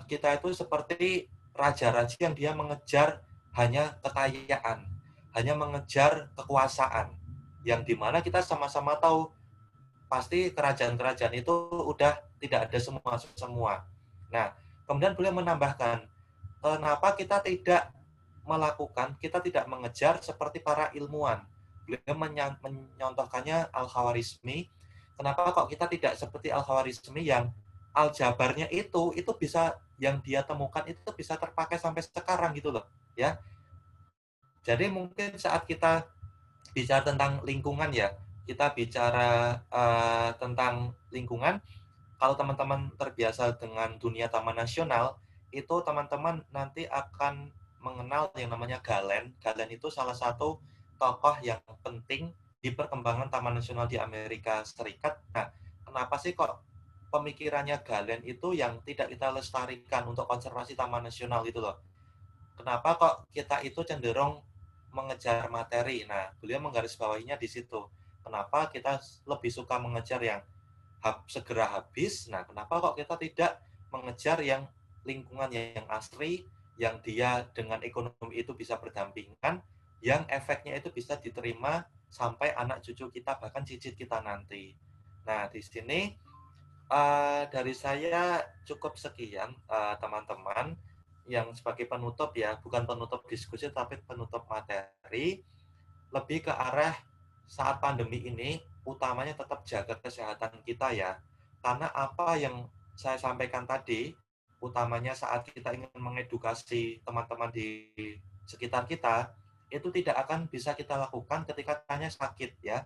kita itu seperti raja-raja yang dia mengejar hanya kekayaan, hanya mengejar kekuasaan, yang dimana kita sama-sama tahu pasti kerajaan-kerajaan itu udah tidak ada semua. Nah, kemudian beliau menambahkan, kenapa kita tidak mengejar seperti para ilmuwan. Beliau menyontohkannya Al-Khawarizmi. Kenapa kok kita tidak seperti Al-Khawarizmi yang aljabarnya itu bisa, yang dia temukan itu bisa terpakai sampai sekarang gitu loh, ya. Jadi mungkin saat kita bicara tentang lingkungan ya, kita bicara tentang lingkungan, kalau teman-teman terbiasa dengan dunia taman nasional, itu teman-teman nanti akan mengenal yang namanya Galen. Galen itu salah satu tokoh yang penting di perkembangan Taman Nasional di Amerika Serikat. Nah, kenapa sih kok pemikirannya Galen itu yang tidak kita lestarikan untuk konservasi Taman Nasional itu loh? Kenapa kok kita itu cenderung mengejar materi? Nah, beliau menggarisbawahinya di situ. Kenapa kita lebih suka mengejar yang segera habis? Nah, kenapa kok kita tidak mengejar yang lingkungan yang asri, yang dia dengan ekonomi itu bisa berdampingan, yang efeknya itu bisa diterima sampai anak cucu kita, bahkan cicit kita nanti. Nah, di sini dari saya cukup sekian, teman-teman, yang sebagai penutup ya, bukan penutup diskusi, tapi penutup materi, lebih ke arah saat pandemi ini, utamanya tetap jaga kesehatan kita ya. Karena apa yang saya sampaikan tadi, utamanya saat kita ingin mengedukasi teman-teman di sekitar kita, itu tidak akan bisa kita lakukan ketika hanya sakit ya.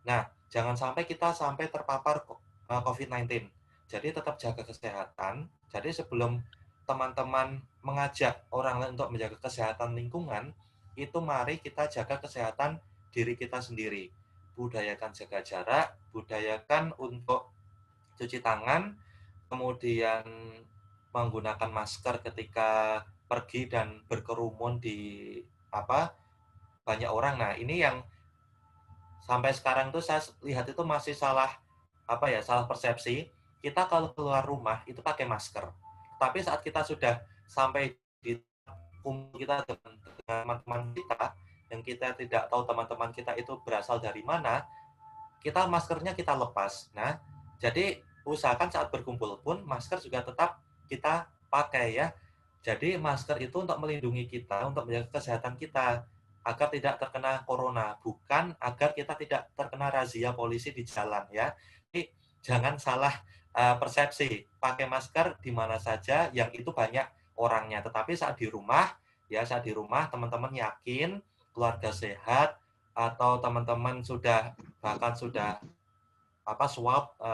Nah, jangan sampai kita sampai terpapar COVID-19. Jadi tetap jaga kesehatan. Jadi sebelum teman-teman mengajak orang lain untuk menjaga kesehatan lingkungan, itu mari kita jaga kesehatan diri kita sendiri. Budayakan jaga jarak, budayakan untuk cuci tangan, kemudian menggunakan masker ketika pergi dan berkerumun di banyak orang. Nah, ini yang sampai sekarang tuh saya lihat itu masih salah salah persepsi. Kita kalau keluar rumah itu pakai masker. Tapi saat kita sudah sampai di kumpul kita dengan teman-teman kita, yang kita tidak tahu teman-teman kita itu berasal dari mana, kita maskernya kita lepas. Nah, jadi usahakan saat berkumpul pun masker juga tetap kita pakai ya. Jadi masker itu untuk melindungi kita, untuk menjaga kesehatan kita agar tidak terkena corona, bukan agar kita tidak terkena razia polisi di jalan ya. Jadi jangan salah persepsi. Pakai masker di mana saja yang itu banyak orangnya, tetapi saat di rumah teman-teman yakin keluarga sehat atau teman-teman bahkan sudah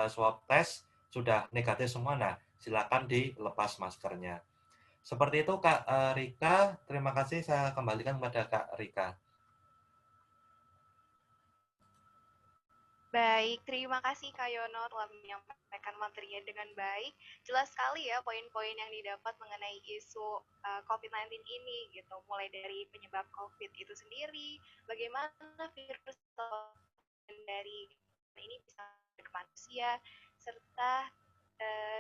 swab test sudah negatif semua, nah silakan dilepas maskernya. Seperti itu Kak Rika, terima kasih, saya kembalikan kepada Kak Rika. Baik, terima kasih Kak Yono telah menyampaikan materinya dengan baik. Jelas sekali ya poin-poin yang didapat mengenai isu COVID-19 ini gitu. Mulai dari penyebab COVID itu sendiri, bagaimana virus dari ini bisa ke manusia, serta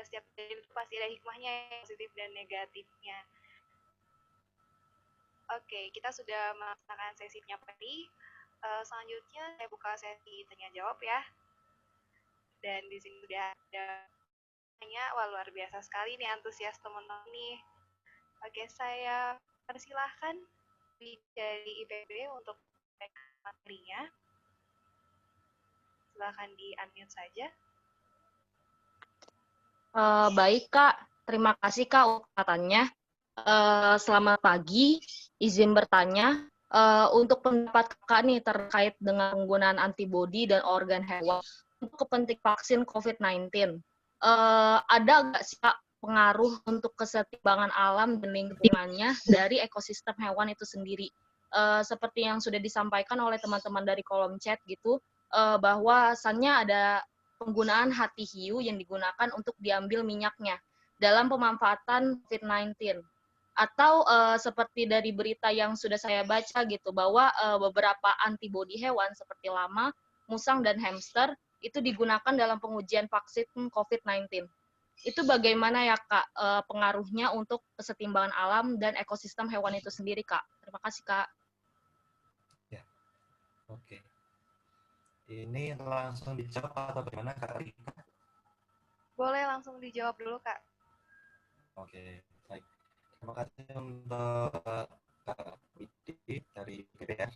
setiap itu pasti ada hikmahnya yang positif dan negatifnya. Oke, kita sudah melaksanakan sesi penyapari. Selanjutnya saya buka sesi tanya jawab ya. Dan di sini sudah ada tanya, wah luar biasa sekali nih antusias teman-teman nih. Oke, saya persilahkan dari IPB untuk materinya. Silahkan di-unmute saja. Baik Kak, terima kasih Kak ucapannya. Selamat pagi, izin bertanya. Untuk pendapat Kakak nih terkait dengan penggunaan antibodi dan organ hewan untuk kepentingan vaksin COVID-19. Ada nggak sih Kak pengaruh untuk kesetimbangan alam dan lingkungannya dari ekosistem hewan itu sendiri? Seperti yang sudah disampaikan oleh teman-teman dari kolom chat gitu, bahwasannya ada penggunaan hati hiu yang digunakan untuk diambil minyaknya dalam pemanfaatan COVID-19. Atau seperti dari berita yang sudah saya baca gitu, bahwa beberapa antibodi hewan seperti lama, musang, dan hamster itu digunakan dalam pengujian vaksin COVID-19. Itu bagaimana ya Kak pengaruhnya untuk kesetimbangan alam dan ekosistem hewan itu sendiri Kak? Terima kasih Kak. Ya, oke. Ini langsung dijawab atau bagaimana Kak Rika? Boleh langsung dijawab dulu Kak. Oke, baik. Terima kasih untuk Kak Widi dari BPN.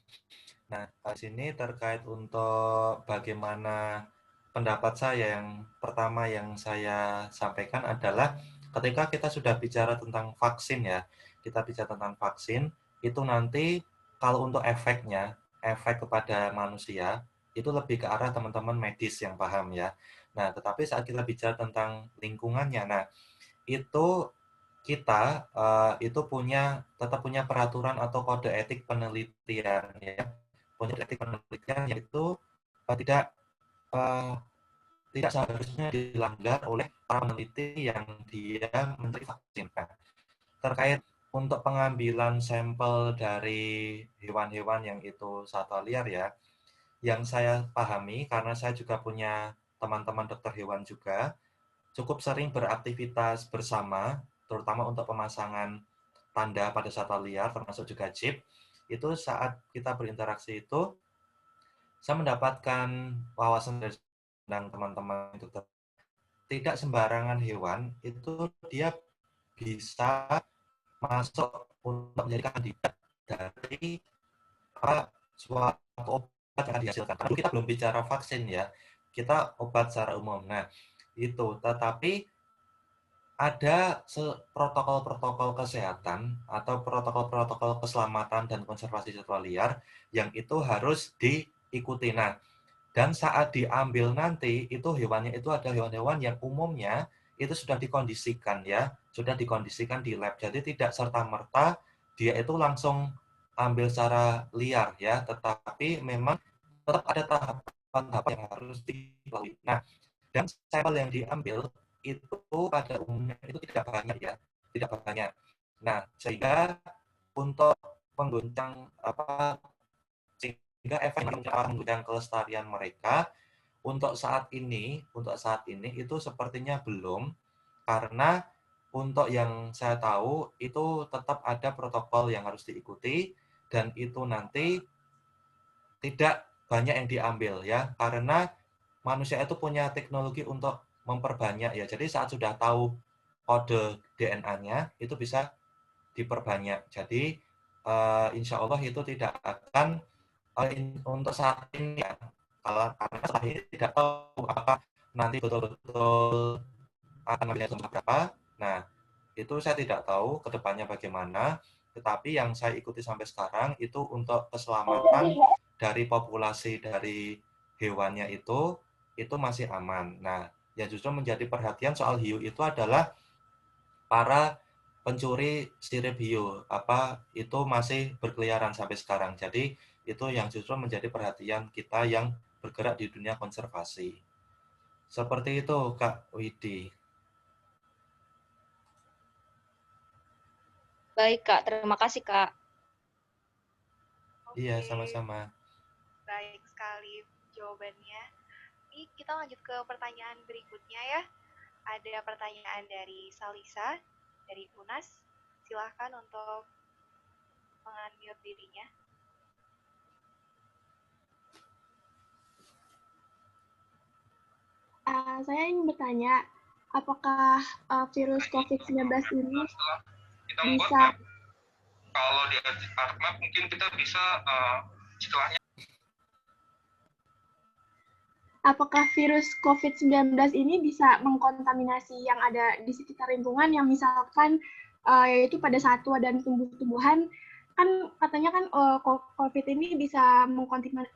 Nah, di sini terkait untuk bagaimana pendapat saya, yang pertama yang saya sampaikan adalah ketika kita sudah bicara tentang vaksin ya, kita bicara tentang vaksin, itu nanti kalau untuk efeknya, efek kepada manusia, itu lebih ke arah teman-teman medis yang paham ya. Nah, tetapi saat kita bicara tentang lingkungannya, nah itu kita itu tetap punya peraturan atau kode etik penelitian ya. Punya kode etik penelitian yaitu tidak eh, tidak seharusnya dilanggar oleh para peneliti yang dia meneliti vaksin. Nah, terkait untuk pengambilan sampel dari hewan-hewan yang itu satwa liar ya, yang saya pahami karena saya juga punya teman-teman dokter hewan juga, cukup sering beraktivitas bersama, terutama untuk pemasangan tanda pada satwa liar, termasuk juga chip, itu saat kita berinteraksi itu, saya mendapatkan wawasan dari teman-teman dokter. Tidak sembarangan hewan, itu dia bisa masuk untuk menjadi kandidat dari suatu obat yang dihasilkan. Karena kita belum bicara vaksin ya, kita obat secara umum. Nah, itu. Tetapi ada protokol-protokol kesehatan atau protokol-protokol keselamatan dan konservasi satwa liar yang itu harus diikuti. Nah, dan saat diambil nanti itu hewannya itu ada hewan-hewan yang umumnya itu sudah dikondisikan ya, sudah dikondisikan di lab. Jadi tidak serta-merta dia itu langsung ambil secara liar ya, tetapi memang tetap ada tahapan-tahapan yang harus dilalui. Nah, dan sampel yang diambil itu pada umumnya itu tidak banyak ya, tidak banyak. Nah, sehingga untuk mengguncang sehingga efek mengguncang kelestarian mereka untuk saat ini itu sepertinya belum, karena untuk yang saya tahu itu tetap ada protokol yang harus diikuti dan itu nanti tidak banyak yang diambil ya, karena manusia itu punya teknologi untuk memperbanyak ya. Jadi saat sudah tahu kode DNA-nya itu bisa diperbanyak. Jadi insya Allah itu tidak akan untuk saat ini ya. Karena saat ini tidak tahu apakah nanti betul-betul akan ngambilnya jumlah berapa. Nah, itu saya tidak tahu ke depannya bagaimana. Tetapi yang saya ikuti sampai sekarang itu untuk keselamatan dari populasi dari hewannya itu masih aman. Nah, yang justru menjadi perhatian soal hiu itu adalah para pencuri sirip hiu itu masih berkeliaran sampai sekarang. Jadi itu yang justru menjadi perhatian kita yang bergerak di dunia konservasi. Seperti itu, Kak Widi. Baik, Kak. Terima kasih, Kak. Iya, Oke, sama-sama. baik sekali jawabannya. Ini kita lanjut ke pertanyaan berikutnya ya. Ada pertanyaan dari Salisa, dari UNAS. Silahkan untuk meng-unmute dirinya. Saya ingin bertanya, apakah virus COVID-19 ini bisa, kalau di Artmap mungkin kita bisa setelahnya. Apakah virus COVID-19 ini bisa mengkontaminasi yang ada di sekitar lingkungan yang misalkan yaitu pada satwa dan tumbuh-tumbuhan, kan katanya kan COVID ini bisa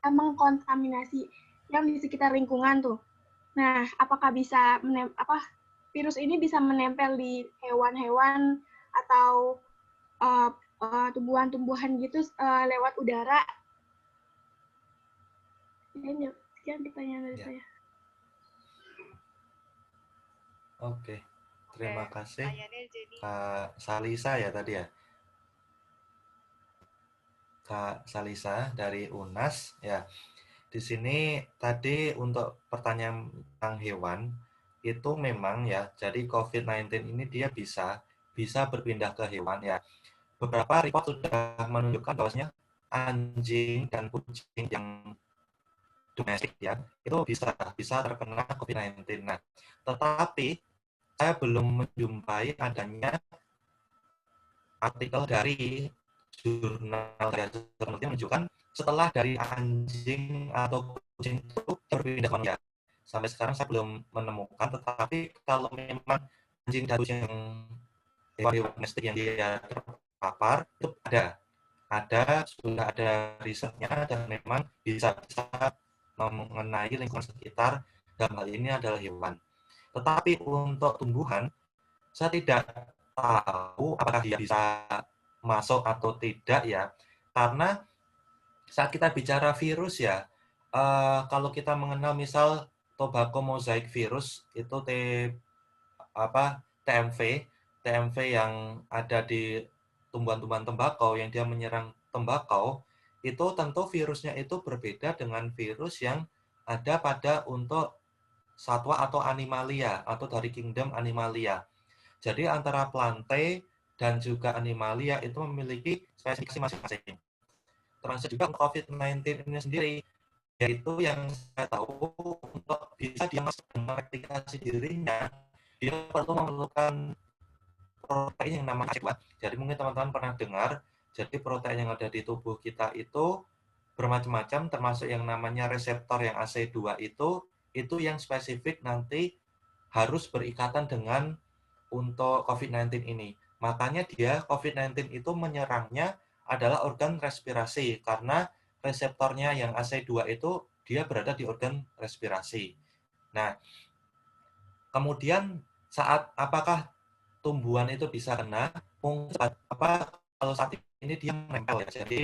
mengkontaminasi yang di sekitar lingkungan tuh. Nah, apakah bisa virus ini bisa menempel di hewan-hewan atau tumbuhan-tumbuhan gitu lewat udara? Ini sekian pertanyaan dari saya. Oke. Terima kasih. Pertanyaannya jadi Kak Salisa ya tadi ya. Kak Salisa dari UNAS ya. Di sini tadi untuk pertanyaan tentang hewan itu memang ya, jadi COVID-19 ini dia bisa berpindah ke hewan ya. Beberapa report sudah menunjukkan bahwasanya anjing dan kucing yang domestik ya, itu bisa terkena COVID-19. Nah, tetapi saya belum menjumpai adanya artikel dari jurnal yang menunjukkan setelah dari anjing atau kucing itu berpindah ke manusia. Sampai sekarang saya belum menemukan, tetapi kalau memang anjing dan kucing hewan domestik yang dia terpapar itu sudah ada risetnya dan memang bisa mengenai lingkungan sekitar, dalam hal ini adalah hewan. Tetapi untuk tumbuhan, saya tidak tahu apakah dia bisa masuk atau tidak ya. Karena saat kita bicara virus ya, kalau kita mengenal misal tobacco mosaic virus itu TMV yang ada di tumbuhan-tumbuhan tembakau yang dia menyerang tembakau, itu tentu virusnya itu berbeda dengan virus yang ada pada untuk satwa atau animalia atau dari kingdom animalia. Jadi antara plante dan juga animalia itu memiliki spesifikasi masing-masing. Termasuk juga COVID-19 ini sendiri, yaitu yang saya tahu untuk bisa dia mereplikasi dirinya, dia perlu memerlukan protein yang namanya AC2. Jadi mungkin teman-teman pernah dengar, jadi protein yang ada di tubuh kita itu bermacam-macam, termasuk yang namanya reseptor yang AC2 itu yang spesifik nanti harus berikatan dengan untuk COVID-19 ini. Makanya dia COVID-19 itu menyerangnya adalah organ respirasi, karena reseptornya yang AC2 itu dia berada di organ respirasi. Nah, kemudian saat apakah tumbuhan itu bisa kena, mungkin kalau saat ini dia menempel ya. Jadi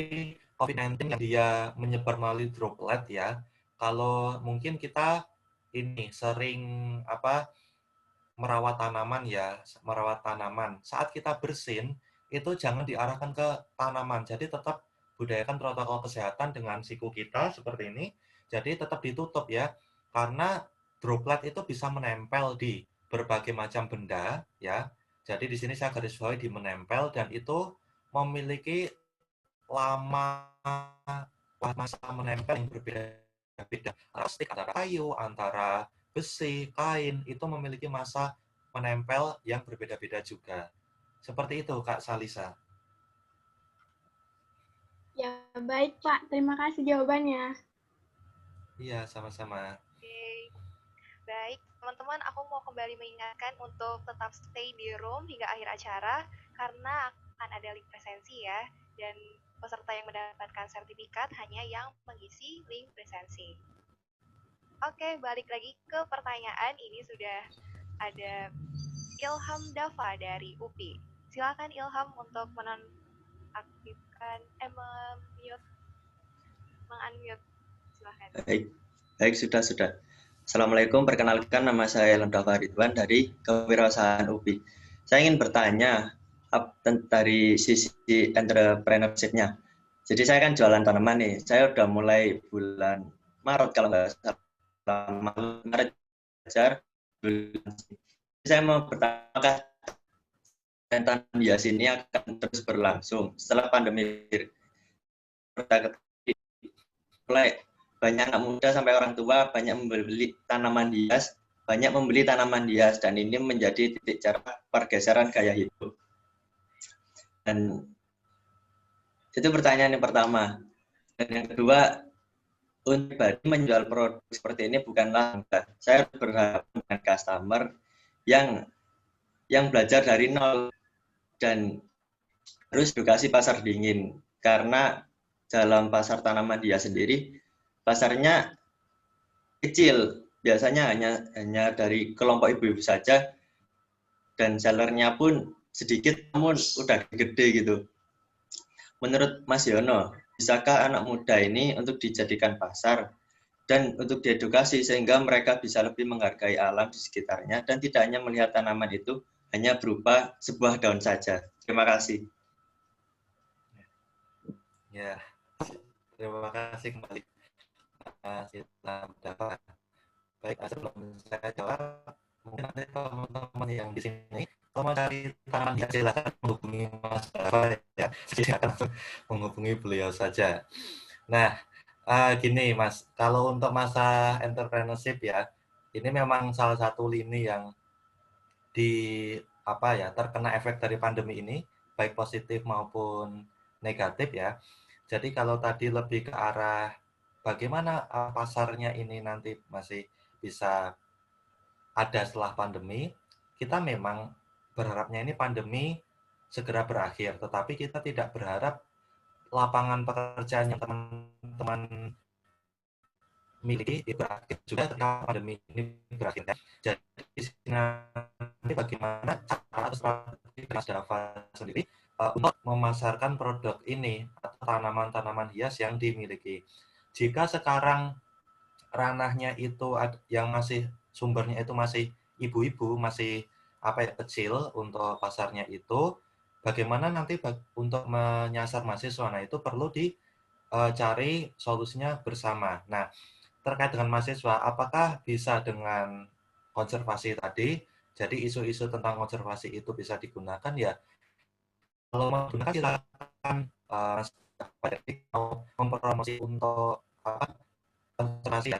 COVID-19 yang dia menyebar melalui droplet ya. Kalau mungkin kita ini sering merawat tanaman ya, merawat tanaman. Saat kita bersin itu jangan diarahkan ke tanaman. Jadi tetap budayakan protokol kesehatan dengan siku kita seperti ini. Jadi tetap ditutup ya. Karena droplet itu bisa menempel di berbagai macam benda ya. Jadi di sini saya garis bawahi di menempel dan itu memiliki lama masa menempel yang berbeda-beda. Plastik antara kayu, antara besi, kain itu memiliki masa menempel yang berbeda-beda juga. Seperti itu Kak Salisa. Ya, baik Pak. Terima kasih jawabannya. Iya, sama-sama. Oke. Baik, teman-teman, aku mau kembali mengingatkan untuk tetap stay di room hingga akhir acara karena akan ada link presensi ya, dan peserta yang mendapatkan sertifikat hanya yang mengisi link presensi. Oke, balik lagi ke pertanyaan. Ini sudah ada Ilham Dava dari UPI. Silakan Ilham untuk menonaktifkan, mengunmute. Silakan. Baik, sudah. Assalamualaikum, perkenalkan nama saya Ilham Dava Ridwan dari Kewirausahaan UPI. Saya ingin bertanya dari sisi entrepreneurship-nya. Jadi saya kan jualan tanaman nih, saya udah mulai bulan Maret kalau nggak salah, Maret belajar. Saya mau bertanya, apakah tanaman hias ini akan terus berlangsung setelah pandemi? Mulai banyak anak muda sampai orang tua banyak membeli tanaman hias, dan ini menjadi titik cara pergeseran gaya hidup. Dan itu pertanyaan yang pertama. Dan yang kedua, untuk pribadi menjual produk seperti ini bukanlah mudah. Saya berharap dengan customer yang belajar dari nol dan harus edukasi pasar dingin, karena dalam pasar tanaman hias sendiri pasarnya kecil, biasanya hanya dari kelompok ibu-ibu saja, dan sellernya pun sedikit namun udah gede gitu. Menurut Mas Yono, bisakah anak muda ini untuk dijadikan pasar dan untuk diedukasi sehingga mereka bisa lebih menghargai alam di sekitarnya dan tidak hanya melihat tanaman itu hanya berupa sebuah daun saja? Terima kasih. Ya, terima kasih kembali. Baik, sebelum saya jawab, mungkin nanti teman-teman yang di sini kalau mau cari tanaman hias silakan menghubungi Mas Dava ya. Silakan menghubungi beliau saja. Nah, gini Mas, kalau untuk masa entrepreneurship ya, ini memang salah satu lini yang terkena efek dari pandemi ini, baik positif maupun negatif ya. Jadi kalau tadi lebih ke arah bagaimana pasarnya ini nanti masih bisa ada setelah pandemi, kita memang berharapnya ini pandemi segera berakhir, tetapi kita tidak berharap lapangan pekerjaan yang teman-teman miliki itu berakhir juga ketika pandemi ini berakhir. Jadi di sini nanti bagaimana cara atau strategi Mas Dava sendiri untuk memasarkan produk ini atau tanaman-tanaman hias yang dimiliki. Jika sekarang ranahnya itu yang masih sumbernya itu masih ibu-ibu, masih kecil untuk pasarnya itu, bagaimana nanti untuk menyasar mahasiswa? Nah, itu perlu dicari solusinya bersama. Nah, terkait dengan mahasiswa, apakah bisa dengan konservasi tadi? Jadi isu-isu tentang konservasi itu bisa digunakan ya. Kalau mau digunakan silakan mau mempromosi untuk konservasi ya.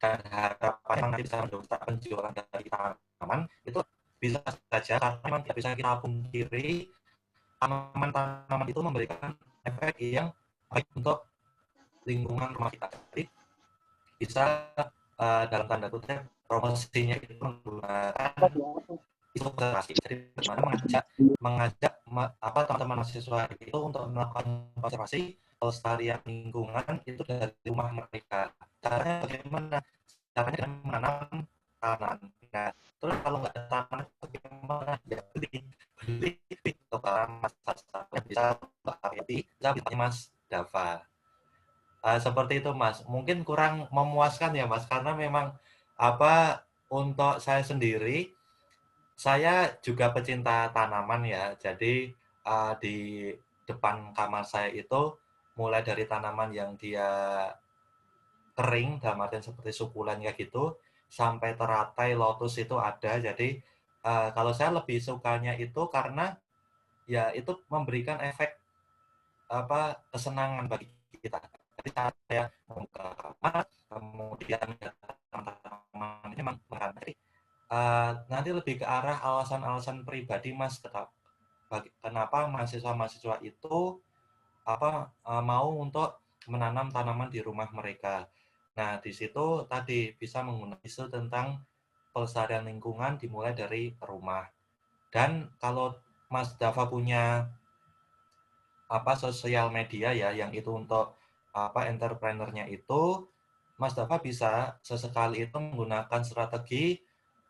Dan harapannya nanti bisa mendongkrak penjualan dari tanaman itu bisa saja karena memang tidak bisa kita pungkiri tanaman-tanaman itu memberikan efek yang baik untuk lingkungan rumah kita. Jadi bisa dalam tanda kutip promosinya itu menggunakan isu konservasi. Jadi bagaimana mengajak teman-teman mahasiswa itu untuk melakukan konservasi pelestarian lingkungan itu dari rumah mereka. Caranya bagaimana? Caranya dengan menanam tanaman. Nah, terus kalau nggak ada tanaman bagaimana? Ya beli itu para masyarakat yang bisa bisa Mas Dava. Seperti itu Mas. Mungkin kurang memuaskan ya Mas, karena memang untuk saya sendiri, saya juga pecinta tanaman ya. Jadi di depan kamar saya itu mulai dari tanaman yang dia kering, dalam artian seperti sukulen kayak gitu, sampai teratai, lotus itu ada. Jadi kalau saya lebih sukanya itu karena ya itu memberikan efek kesenangan bagi kita. Jadi saya membuka kamar, kemudian tanaman ini memang jadi nanti lebih ke arah alasan-alasan pribadi Mas, kenapa mahasiswa-mahasiswa itu mau untuk menanam tanaman di rumah mereka. Nah, di situ tadi bisa menggunakan isu tentang pelestarian lingkungan dimulai dari rumah. Dan kalau Mas Dava punya sosial media ya, yang itu untuk entrepreneurnya itu, Mas Dava bisa sesekali itu menggunakan strategi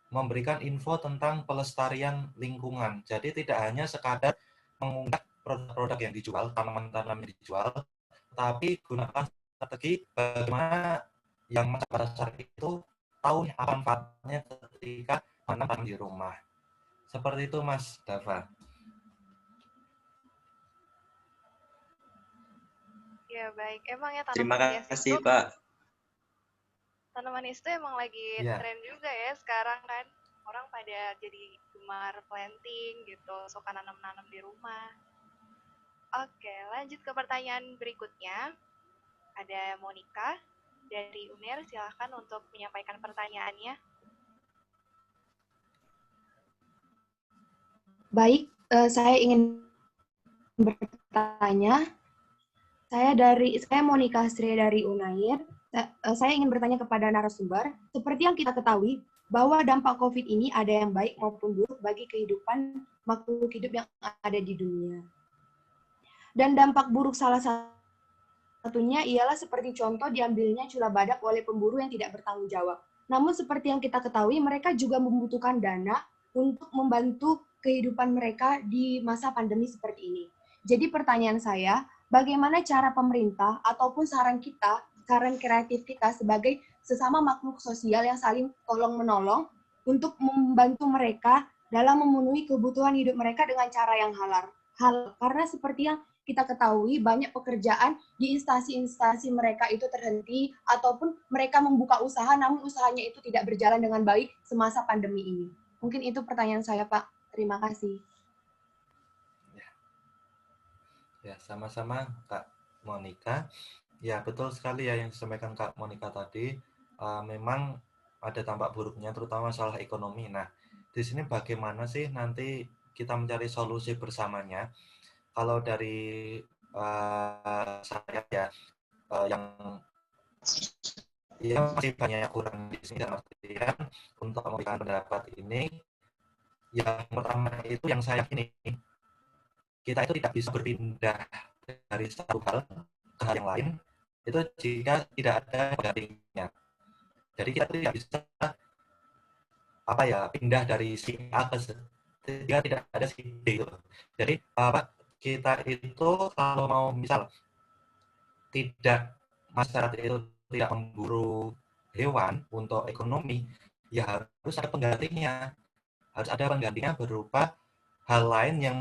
memberikan info tentang pelestarian lingkungan. Jadi tidak hanya sekadar mengunggah produk-produk yang dijual, tanaman-tanaman yang dijual, tapi gunakan strategi bagaimana yang masyarakat itu tahu apa manfaatnya ketika menanam di rumah. Seperti itu Mas Dava. Ya baik, emang ya Terima tanaman hias kasih, itu, Pak. tanaman hias itu emang lagi tren juga ya sekarang kan. Orang pada jadi gemar planting gitu, suka nanam-nanam di rumah. Oke, lanjut ke pertanyaan berikutnya. Ada Monica dari UNER, silahkan untuk menyampaikan pertanyaannya. Baik, saya ingin bertanya. Saya Monica Sri dari UNAIR. Saya ingin bertanya kepada narasumber, seperti yang kita ketahui bahwa dampak COVID ini ada yang baik maupun buruk bagi kehidupan makhluk hidup yang ada di dunia. Dan dampak buruk salah satunya ialah seperti contoh diambilnya cula badak oleh pemburu yang tidak bertanggung jawab. Namun seperti yang kita ketahui, mereka juga membutuhkan dana untuk membantu kehidupan mereka di masa pandemi seperti ini. Jadi pertanyaan saya, bagaimana cara pemerintah ataupun saran kreatif kita sebagai sesama makhluk sosial yang saling tolong-menolong untuk membantu mereka dalam memenuhi kebutuhan hidup mereka dengan cara yang halal. Karena seperti yang kita ketahui, banyak pekerjaan di instansi-instansi mereka itu terhenti, ataupun mereka membuka usaha, namun usahanya itu tidak berjalan dengan baik semasa pandemi ini. Mungkin itu pertanyaan saya, Pak. Terima kasih. Ya, sama-sama Kak Monica. Ya, betul sekali ya yang disampaikan Kak Monica tadi. Memang ada dampak buruknya, terutama masalah ekonomi. Nah, di sini bagaimana sih nanti kita mencari solusi bersamanya? Kalau dari saya ya, yang masih banyak kurang di sini dalam artian untuk memberikan pendapat ini. Yang pertama itu yang saya yakini, kita itu tidak bisa berpindah dari satu hal ke hal yang lain Itu jika tidak ada penggantinya. Jadi kita tidak bisa pindah dari si A ke jika tidak ada si B gitu. Jadi kita itu kalau mau misal masyarakat itu tidak memburu hewan untuk ekonomi, ya harus ada penggantinya. Harus ada penggantinya berupa hal lain yang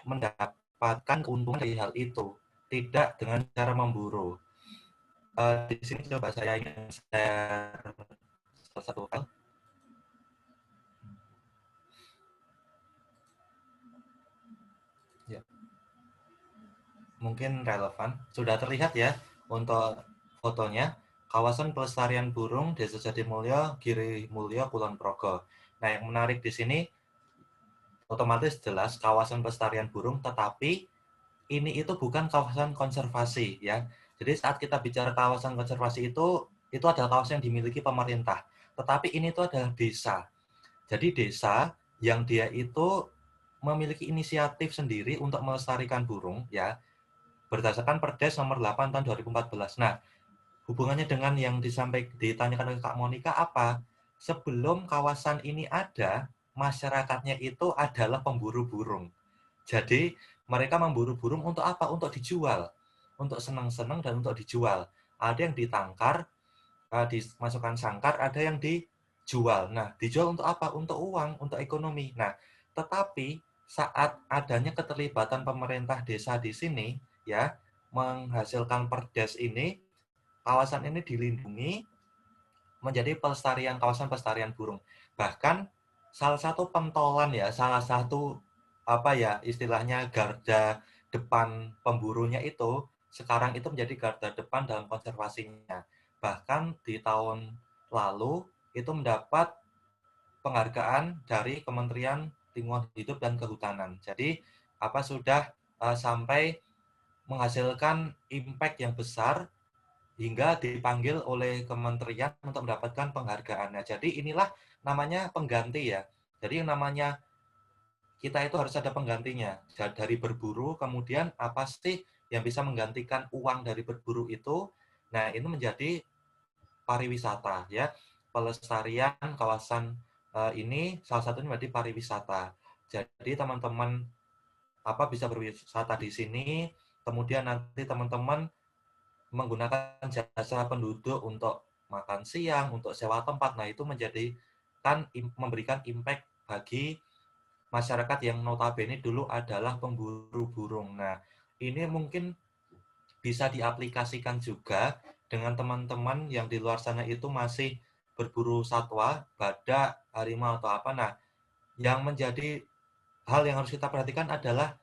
mendapatkan keuntungan dari hal itu, tidak dengan cara memburu. Di sini coba saya ingin share salah satu hal. Ya. Mungkin relevan. Sudah terlihat ya untuk fotonya. Kawasan pelestarian burung Desa Jadimulyo, Giri Mulyo, Kulon Progo. Nah, yang menarik di sini otomatis jelas kawasan pelestarian burung, tetapi ini itu bukan kawasan konservasi ya. Jadi saat kita bicara kawasan konservasi itu adalah kawasan yang dimiliki pemerintah. Tetapi ini itu adalah desa. Jadi desa yang dia itu memiliki inisiatif sendiri untuk melestarikan burung ya, berdasarkan Perdes nomor 8 tahun 2014. Nah, hubungannya dengan yang ditanyakan oleh Kak Monica apa? Sebelum kawasan ini ada, masyarakatnya itu adalah pemburu burung. Jadi mereka memburu burung untuk apa? Untuk dijual. Untuk senang-senang dan untuk dijual. Ada yang ditangkar, dimasukkan sangkar, ada yang dijual. Nah, dijual untuk apa? Untuk uang, untuk ekonomi. Nah, tetapi saat adanya keterlibatan pemerintah desa di sini, ya, menghasilkan Perdes ini, kawasan ini dilindungi menjadi kawasan pelestarian burung. Bahkan salah satu pentolan ya, salah satu istilahnya garda depan pemburunya itu sekarang itu menjadi garda depan dalam konservasinya. Bahkan di tahun lalu itu mendapat penghargaan dari Kementerian Lingkungan Hidup dan Kehutanan. Jadi sudah sampai menghasilkan impact yang besar hingga dipanggil oleh kementerian untuk mendapatkan penghargaannya. Jadi inilah namanya pengganti ya. Jadi yang namanya kita itu harus ada penggantinya. Dari berburu, kemudian apa sih yang bisa menggantikan uang dari berburu itu? Nah, ini menjadi pariwisata ya. Pelestarian kawasan ini salah satunya menjadi pariwisata. Jadi teman-teman bisa berwisata di sini, kemudian nanti teman-teman menggunakan jasa penduduk untuk makan siang, untuk sewa tempat. Nah, itu memberikan impact bagi masyarakat yang notabene dulu adalah pemburu burung. Nah, ini mungkin bisa diaplikasikan juga dengan teman-teman yang di luar sana itu masih berburu satwa, badak, harimau atau apa. Nah, yang menjadi hal yang harus kita perhatikan adalah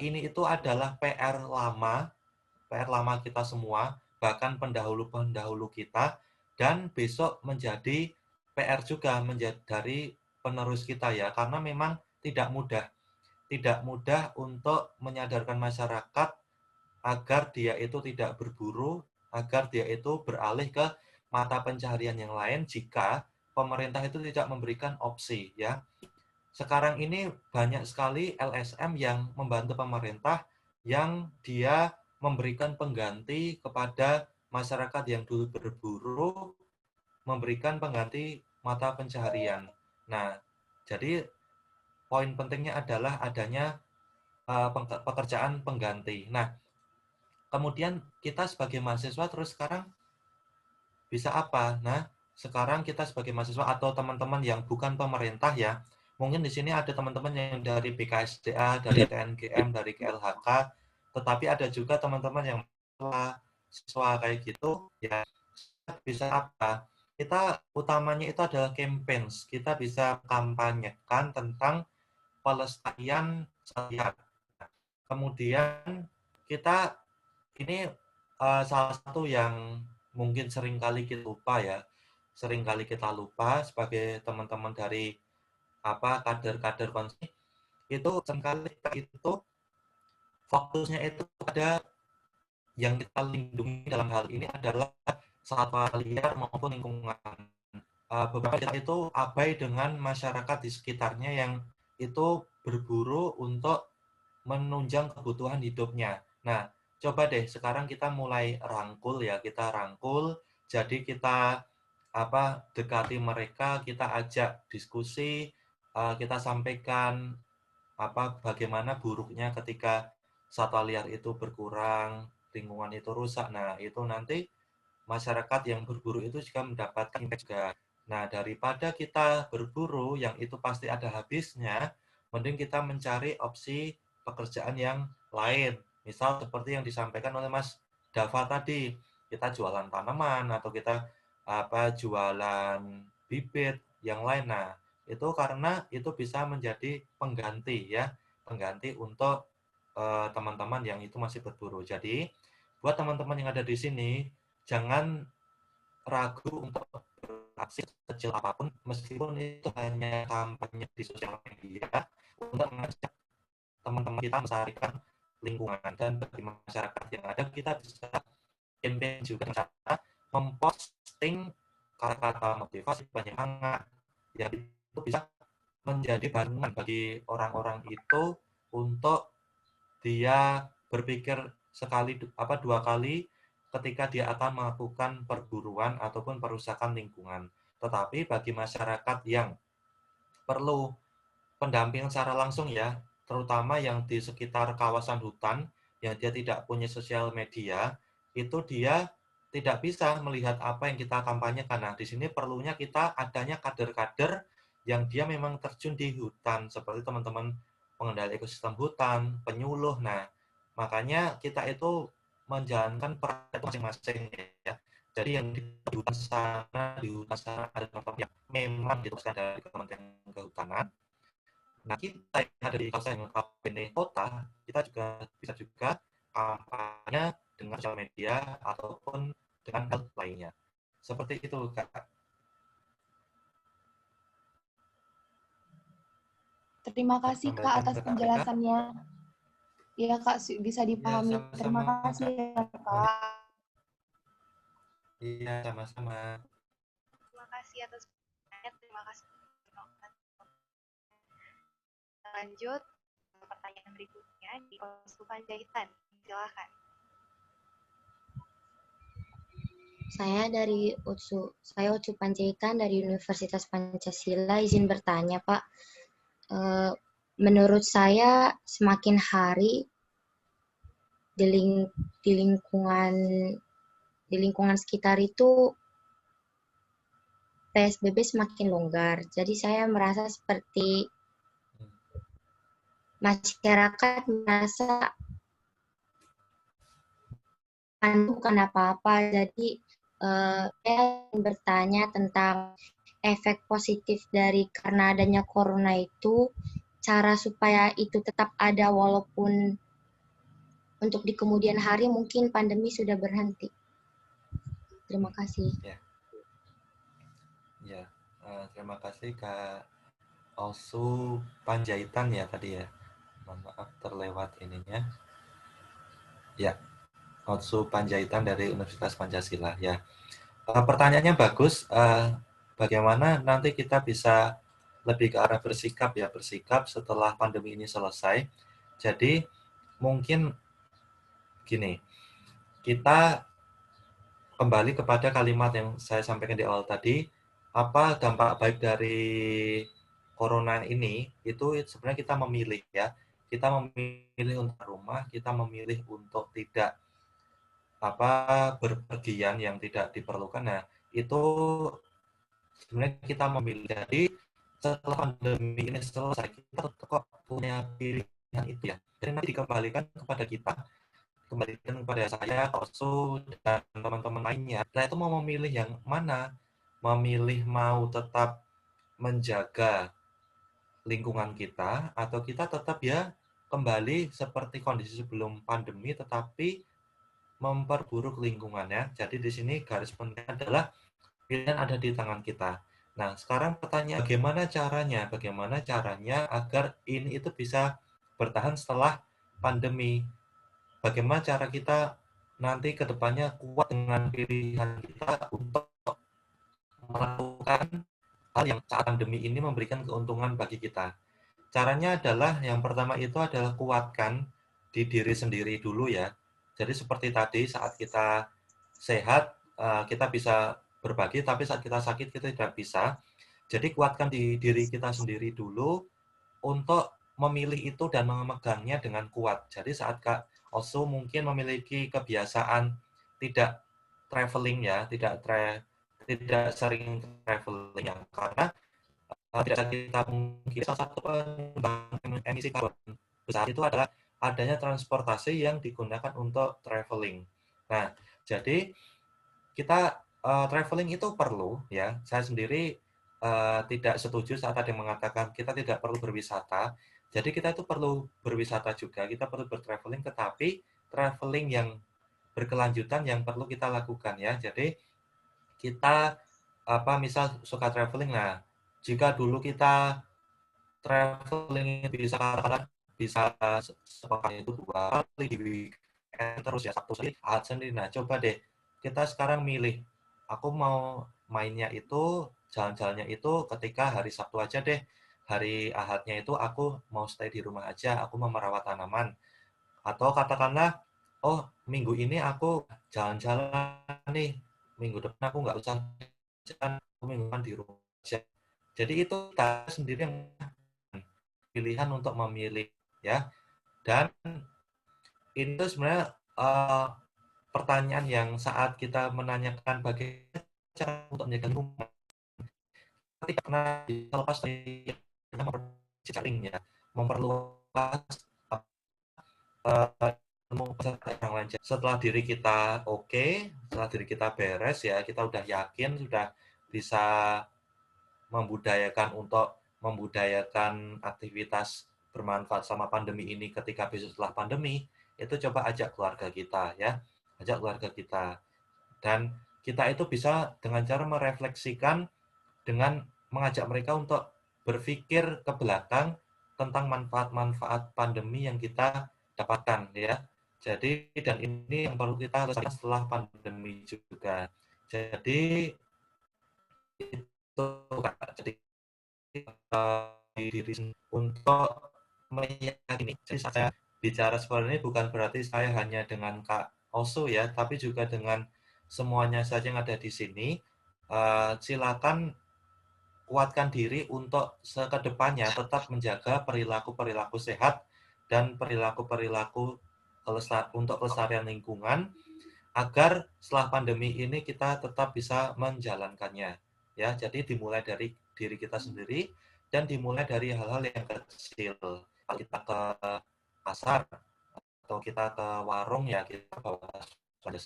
ini itu adalah PR lama kita semua, bahkan pendahulu-pendahulu kita, dan besok menjadi PR juga dari penerus kita ya, karena memang tidak mudah untuk menyadarkan masyarakat agar dia itu tidak berburu, agar dia itu beralih ke mata pencaharian yang lain jika pemerintah itu tidak memberikan opsi ya. Sekarang ini banyak sekali LSM yang membantu pemerintah yang dia memberikan pengganti kepada masyarakat yang dulu berburu, memberikan pengganti mata pencaharian. Nah, jadi poin pentingnya adalah adanya pekerjaan pengganti. Nah, kemudian kita sebagai mahasiswa terus sekarang bisa apa? Nah, sekarang kita sebagai mahasiswa atau teman-teman yang bukan pemerintah ya, mungkin di sini ada teman-teman yang dari BKSDA, dari TNGM, dari KLHK, tetapi ada juga teman-teman yang siswa kayak gitu, ya bisa apa? Kita utamanya itu adalah campaigns. Kita bisa kampanyekan tentang pelestarian satwa. Kemudian kita ini salah satu yang mungkin seringkali kita lupa ya, sebagai teman-teman dari kader-kader konservasi itu seringkali itu fokusnya itu pada yang kita lindungi dalam hal ini adalah satwa liar maupun lingkungan. Beberapa kita itu abai dengan masyarakat di sekitarnya yang itu berburu untuk menunjang kebutuhan hidupnya. Nah, coba deh sekarang kita mulai rangkul ya, kita rangkul, jadi kita dekati mereka, kita ajak diskusi, kita sampaikan bagaimana buruknya ketika satwa liar itu berkurang, lingkungan itu rusak. Nah, itu nanti masyarakat yang berburu itu juga mendapatkan impact juga. Nah, daripada kita berburu yang itu pasti ada habisnya, mending kita mencari opsi pekerjaan yang lain. Misal seperti yang disampaikan oleh Mas Dava tadi, kita jualan tanaman atau kita jualan bibit yang lain. Nah, itu karena itu bisa menjadi pengganti ya, pengganti untuk teman-teman yang itu masih berburu. Jadi, buat teman-teman yang ada di sini, jangan ragu untuk beraksi kecil apapun, meskipun itu hanya kampanye di sosial media untuk mengajak teman-teman kita melestarikan lingkungan. Dan bagi masyarakat yang ada, kita bisa campaign juga cara memposting kata-kata motivasi penyemangat yang itu bisa menjadi barengan bagi orang-orang itu untuk dia berpikir dua kali ketika dia akan melakukan perburuan ataupun perusakan lingkungan. Tetapi bagi masyarakat yang perlu pendampingan secara langsung ya, terutama yang di sekitar kawasan hutan, yang dia tidak punya sosial media, itu dia tidak bisa melihat apa yang kita kampanyekan. Nah, di sini perlunya kita adanya kader-kader yang dia memang terjun di hutan, seperti teman-teman pengendali ekosistem hutan, penyuluh. Nah, makanya kita itu menjalankan peran itu masing-masing ya. Jadi yang di hutan sana ada teman-teman yang memang ditugaskan dari Kementerian Kehutanan. Nah, kita yang ada di kawasan notabene kota, kita juga bisa juga kampanye dengan sosial media ataupun dengan hal lainnya. Seperti itu, Kak. Terima kasih, Kak, atas penjelasannya. Ya, Kak, bisa dipahami. Ya, sama-sama, terima kasih, ya, Kak. Iya, sama-sama. Terima kasih atas pertanyaannya. Terima kasih. Lanjut pertanyaan berikutnya di Konsul Panjaitan. Silakan. Saya Ucu Panjaitan dari Universitas Pancasila. Izin bertanya, Pak. Menurut saya semakin hari di lingkungan sekitar itu PSBB semakin longgar. Jadi saya merasa seperti masyarakat merasa bukan apa-apa. Jadi saya bertanya tentang efek positif karena adanya corona itu, cara supaya itu tetap ada walaupun untuk di kemudian hari mungkin pandemi sudah berhenti. Terima kasih. Ya, terima kasih Kak Osu Panjaitan ya tadi ya. Maaf terlewat ininya. Ya, Osu Panjaitan dari Universitas Pancasila ya. Pertanyaannya bagus. Bagaimana nanti kita bisa lebih ke arah bersikap setelah pandemi ini selesai. Jadi mungkin gini, kita kembali kepada kalimat yang saya sampaikan di awal tadi, apa dampak baik dari corona ini, itu sebenarnya kita memilih ya. Kita memilih untuk rumah, kita memilih untuk tidak berpergian yang tidak diperlukan. Nah, itu sebenarnya kita memilih. Jadi setelah pandemi ini selesai, kita kok punya pilihan itu ya. Jadi nanti dikembalikan kepada kita, kembalikan kepada saya, Osu, dan teman-teman lainnya. Nah, itu mau memilih yang mana? Memilih mau tetap menjaga lingkungan kita, atau kita tetap ya kembali seperti kondisi sebelum pandemi, tetapi memperburuk lingkungannya. Jadi di sini garis pentingnya adalah pilihan ada di tangan kita. Nah, sekarang pertanyaan bagaimana caranya agar ini itu bisa bertahan setelah pandemi? Bagaimana cara kita nanti ke depannya kuat dengan pilihan kita untuk melakukan hal yang saat pandemi ini memberikan keuntungan bagi kita? Caranya adalah yang pertama itu adalah kuatkan di diri sendiri dulu ya. Jadi seperti tadi, saat kita sehat, kita bisa berbagi, tapi saat kita sakit, kita tidak bisa. Jadi kuatkan di diri kita sendiri dulu untuk memilih itu dan memegangnya dengan kuat. Jadi saat Kak Osu mungkin memiliki kebiasaan tidak traveling ya, tidak sering traveling ya, karena tidak kita mungkin salah satu penyumbang emisi karbon besar itu adalah adanya transportasi yang digunakan untuk traveling. Nah, jadi kita traveling itu perlu ya. Saya sendiri tidak setuju saat ada yang mengatakan kita tidak perlu berwisata. Jadi kita itu perlu berwisata juga, kita perlu bertraveling, tetapi traveling yang berkelanjutan yang perlu kita lakukan ya. Jadi kita misal suka traveling, nah jika dulu kita traveling bisa sepekan itu 2 kali di weekend terus ya, Sabtu Ahad Senin. Nah coba deh kita sekarang milih, aku mau mainnya itu, jalan-jalannya itu ketika hari Sabtu aja deh, hari Ahadnya itu aku mau stay di rumah aja, aku mau merawat tanaman. Atau katakanlah, oh minggu ini aku jalan-jalan nih, minggu depan aku nggak usah jalan, aku minggu depan di rumah aja. Jadi itu kita sendiri yang pilihan untuk memilih ya. Dan itu sebenarnya pertanyaan yang saat kita menanyakan bagaimana cara untuk menjaga lingkungan, tidak pernah terlepas dari jejaringnya, memperluas orang lain. Setelah diri kita oke, setelah diri kita beres ya, kita udah yakin, sudah bisa membudayakan aktivitas bermanfaat sama pandemi ini ketika besok setelah pandemi, itu coba ajak keluarga kita ya, ajak keluarga kita. Dan kita itu bisa dengan cara merefleksikan dengan mengajak mereka untuk berpikir ke belakang tentang manfaat-manfaat pandemi yang kita dapatkan ya. Jadi dan ini yang perlu kita lestarikan setelah pandemi juga. Jadi itu jadi diri untuk meyakini. Jadi saya bicara seperti ini bukan berarti saya hanya dengan Kak Osu ya, tapi juga dengan semuanya saja yang ada di sini. Silakan kuatkan diri untuk kedepannya tetap menjaga perilaku-perilaku sehat dan perilaku-perilaku untuk kelestarian lingkungan, agar setelah pandemi ini kita tetap bisa menjalankannya. Ya, jadi dimulai dari diri kita sendiri dan dimulai dari hal-hal yang kecil. Kalau kita ke pasar atau kita ke warung ya, kita bawa saja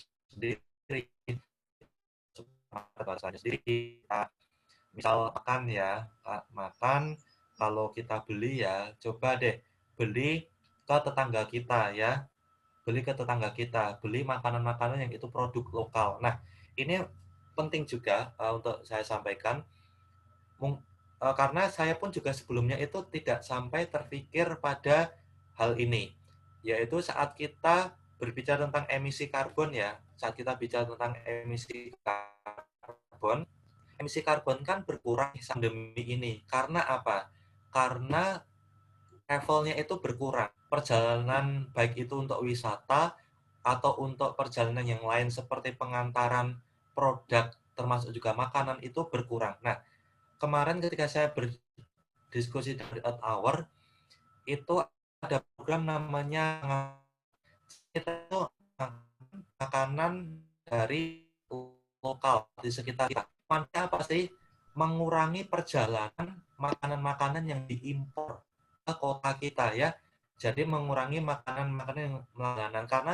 sendiri, misal makan ya, makan, kalau kita beli ya, coba deh beli ke tetangga kita ya, beli makanan-makanan yang itu produk lokal. Nah, ini penting juga untuk saya sampaikan, karena saya pun juga sebelumnya itu tidak sampai terpikir pada hal ini, yaitu saat kita berbicara tentang emisi karbon ya, saat kita bicara tentang emisi karbon kan berkurang pandemi ini. Karena apa? Karena travelnya itu berkurang. Perjalanan baik itu untuk wisata atau untuk perjalanan yang lain seperti pengantaran produk termasuk juga makanan itu berkurang. Nah, kemarin ketika saya berdiskusi dari Earth Hour, itu ada program namanya itu makanan dari lokal di sekitar kita. Manfaatnya apa sih? Mengurangi perjalanan makanan-makanan yang diimpor ke kota kita ya. Jadi mengurangi makanan-makanan yang melangganan, karena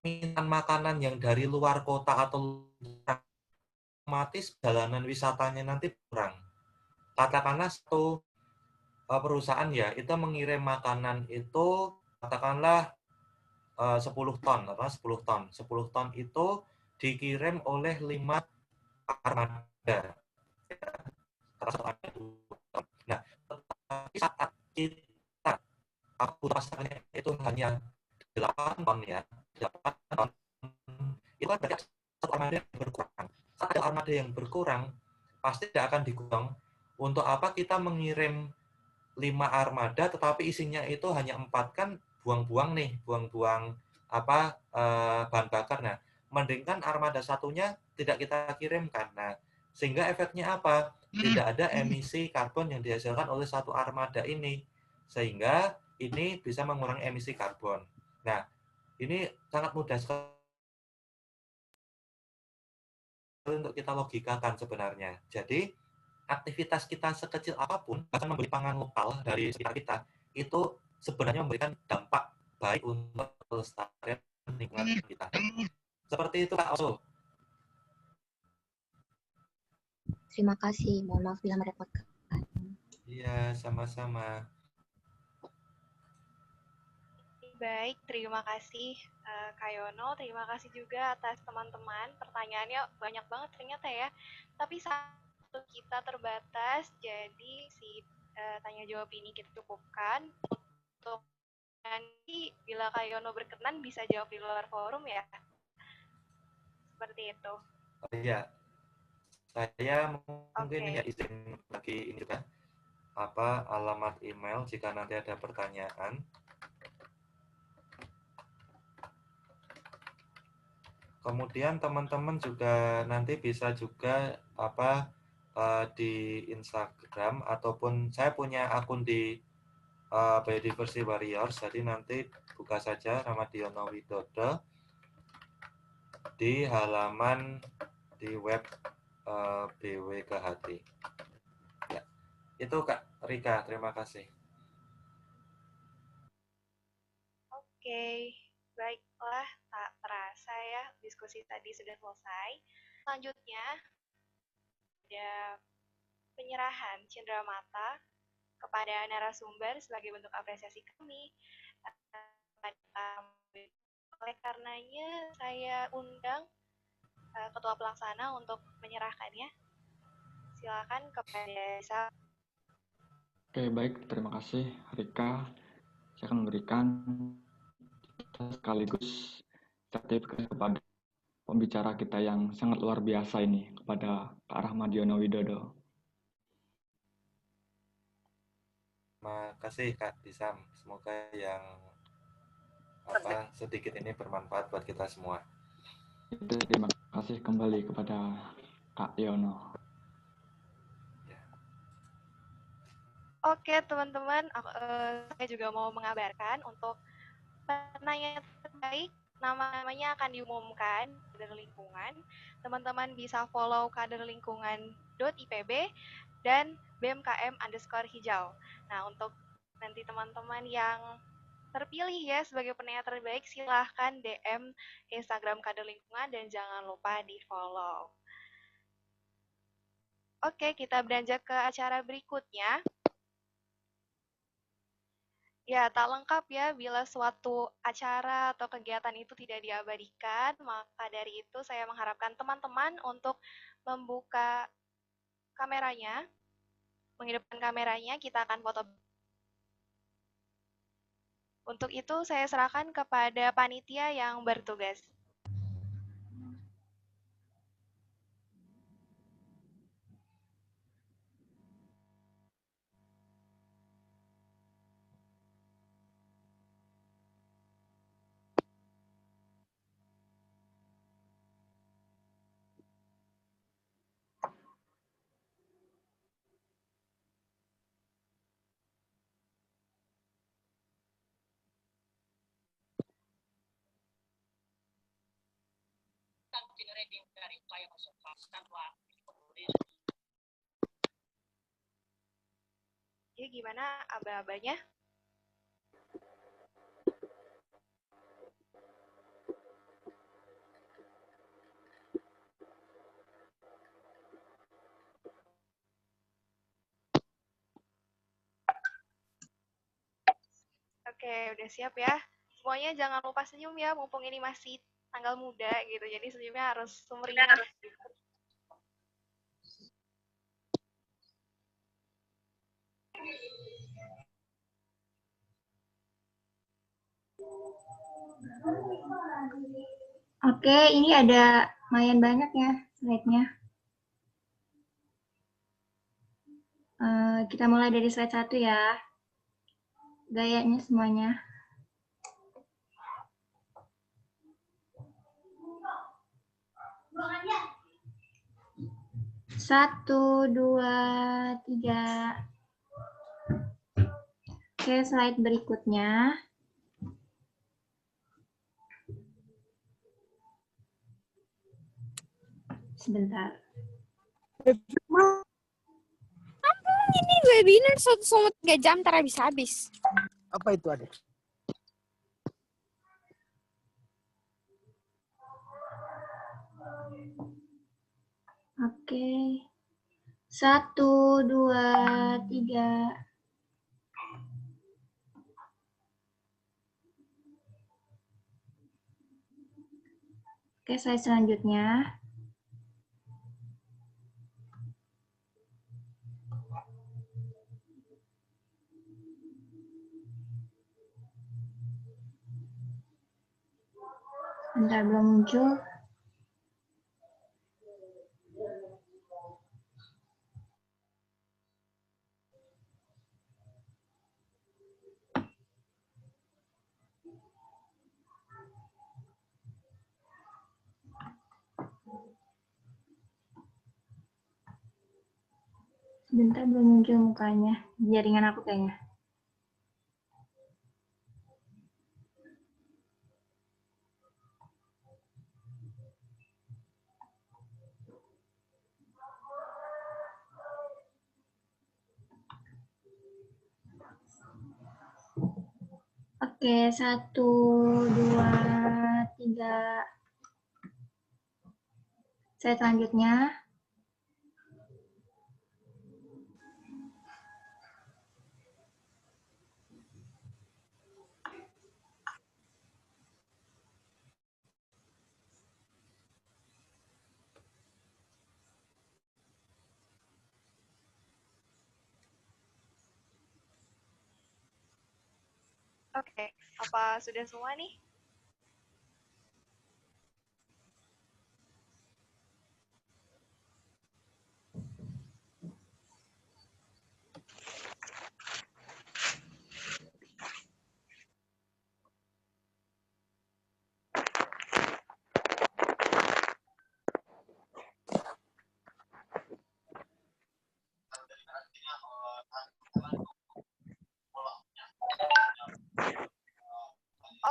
minat makanan yang dari luar kota atau otomatis perjalanan wisatanya nanti kurang. Katakanlah satu perusahaan ya, itu mengirim makanan itu katakanlah 10 ton, 10 ton itu dikirim oleh 5 armada. Nah, tetapi saat kita pasarnya itu hanya 8 ton ya, 8 ton, itu kan berarti satu armada yang berkurang. Saat ada armada yang berkurang, pasti tidak akan digulung. Untuk apa kita mengirim 5 armada, tetapi isinya itu hanya 4, kan buang-buang bahan bakar. Nah, mending kan armada satunya tidak kita kirimkan. Nah, sehingga efeknya apa? Tidak ada emisi karbon yang dihasilkan oleh satu armada ini, sehingga ini bisa mengurangi emisi karbon. Nah, ini sangat mudah sekali untuk kita logikakan sebenarnya. Jadi, aktivitas kita sekecil apapun, bahkan membeli pangan lokal dari sekitar kita, itu sebenarnya memberikan dampak baik untuk kelestarian lingkungan kita. Seperti itu, Kak Oso. Terima kasih. Mohon maaf bila merepotkan. Iya, sama-sama. Baik, terima kasih Kak Yono. Terima kasih juga atas teman-teman. Pertanyaannya banyak banget ternyata ya. Tapi waktu kita terbatas, jadi si tanya jawab ini kita cukupkan. Untuk nanti bila Kak Yono berkenan bisa jawab di luar forum ya. Seperti itu. Oh, iya. Saya mungkin ya izin lagi ini juga alamat email jika nanti ada pertanyaan. Kemudian teman-teman juga nanti bisa juga di Instagram ataupun saya punya akun di Biodiversity Warriors. Jadi nanti buka saja Ramadiono Widodo di halaman di web BWKHT. Ya, itu Kak Rika, terima kasih. Oke, baiklah, tak terasa ya diskusi tadi sudah selesai. Selanjutnya ada penyerahan cenderamata kepada narasumber sebagai bentuk apresiasi kami. Oleh karenanya saya undang Ketua Pelaksana untuk menyerahkannya. Silakan kepada Isa. Oke, baik. Terima kasih, Rika. Saya akan memberikan sekaligus sertifikat kepada pembicara kita yang sangat luar biasa ini, kepada Kak Ramadiono Widodo. Terima kasih Kak Disam. Semoga yang sedikit ini bermanfaat buat kita semua. Terima kasih kembali kepada Kak Yono. Oke teman-teman, saya juga mau mengabarkan untuk penanya terbaik, nama-namanya akan diumumkan kader lingkungan. Teman-teman bisa follow kaderlingkungan.ipb dan BMKM_hijau. Nah, untuk nanti teman-teman yang terpilih ya sebagai penanya terbaik, silahkan DM Instagram Kader Lingkungan dan jangan lupa di-follow. Oke, kita beranjak ke acara berikutnya. Ya, tak lengkap ya bila suatu acara atau kegiatan itu tidak diabadikan, maka dari itu saya mengharapkan teman-teman untuk membuka kameranya, menghidupkan kameranya, kita akan foto. Untuk itu saya serahkan kepada panitia yang bertugas. Ya, gimana aba-abanya? Oke, udah siap ya. Semuanya jangan lupa senyum ya, mumpung ini masih tanggal muda gitu. Jadi senyumnya harus sumringah. Oke, ini ada lumayan banyak ya slide-nya. Kita mulai dari slide 1 ya. Gayanya semuanya. Satu, dua, tiga. Oke, slide berikutnya. Sebentar. Ini webinar 1,3 jam, ntar habis. Apa itu, Adik? Oke. 1, 2, 3. Oke, slide selanjutnya. Bentar, belum muncul. Sebentar, belum muncul mukanya. Jaringan aku kayaknya. Oke, 1, 2, 3. Slide selanjutnya. Oke, apa sudah semua nih?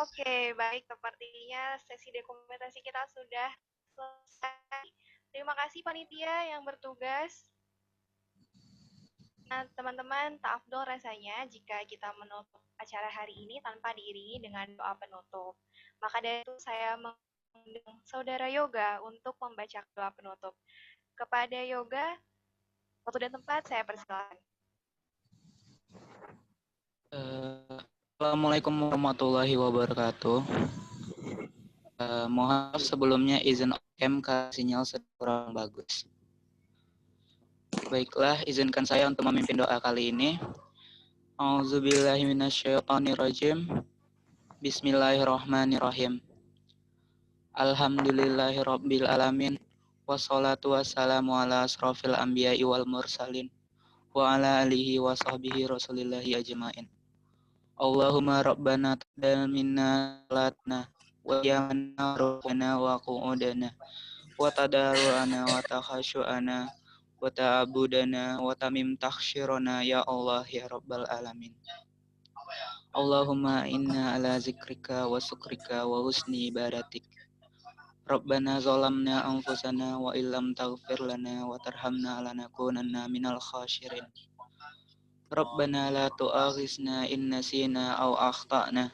Oke, baik. Sepertinya sesi dokumentasi kita sudah selesai. Terima kasih panitia yang bertugas. Nah, teman-teman, tak afdol rasanya jika kita menutup acara hari ini tanpa diiringi dengan doa penutup. Maka dari itu saya mengundang Saudara Yoga untuk membaca doa penutup. Kepada Yoga, waktu dan tempat saya persilakan. Assalamualaikum warahmatullahi wabarakatuh. Mohon sebelumnya izin MK sinyal sedang kurang bagus. Baiklah, izinkan saya untuk memimpin doa kali ini. A'udzubillahi minasyaitonirrajim. Bismillahirrahmanirrahim. Alhamdulillahirabbil alamin. Wassalatu wassalamu ala asrofil anbiya'i wal mursalin wa ala alihi wa sahbihi rasulillahi ajma'in. Allahumma rabbana taqabbal minna salatna wa yamanna ruhana wa qu'udana wa tadarruana wa takhashu'ana wa ta'abudana wa tamim takhshirana ya Allah ya rabbal alamin. Allahumma inna ala zikrika wa sukrika wa husni ibadatik. Rabbana zalamna anfusana wa illam taghfir lana wa tarhamna lanakunanna minal khashirin. Rabbana la tu'akhizna in nasina aw akhtana.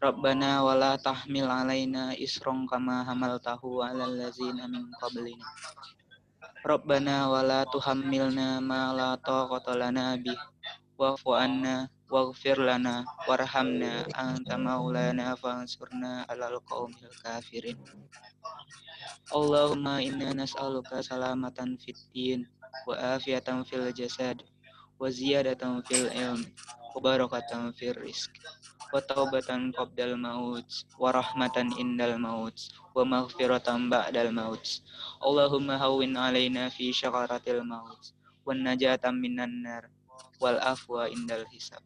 Rabbana wa la tahmil alaina isran kama hamaltahu 'alal ladzina min qablina. Rabbana wa la tuhammilna ma la taqata lana bih. Wa'fu 'anna waghfir lana warhamna anta maulana fansurna 'alal qaumil kafirin. Allahumma inna nas'aluka salamatan fid din wa afiatan fil jasad wa ziyadatan fil ilm wa barakatan fil rizq wa taubatan qabdal maut wa rahmatan indal maut wa maghfiratan ba'dal maut. Allahumma hawwin alaina fi syakaratil maut wan najatan minan nar wal afwa indal hisab.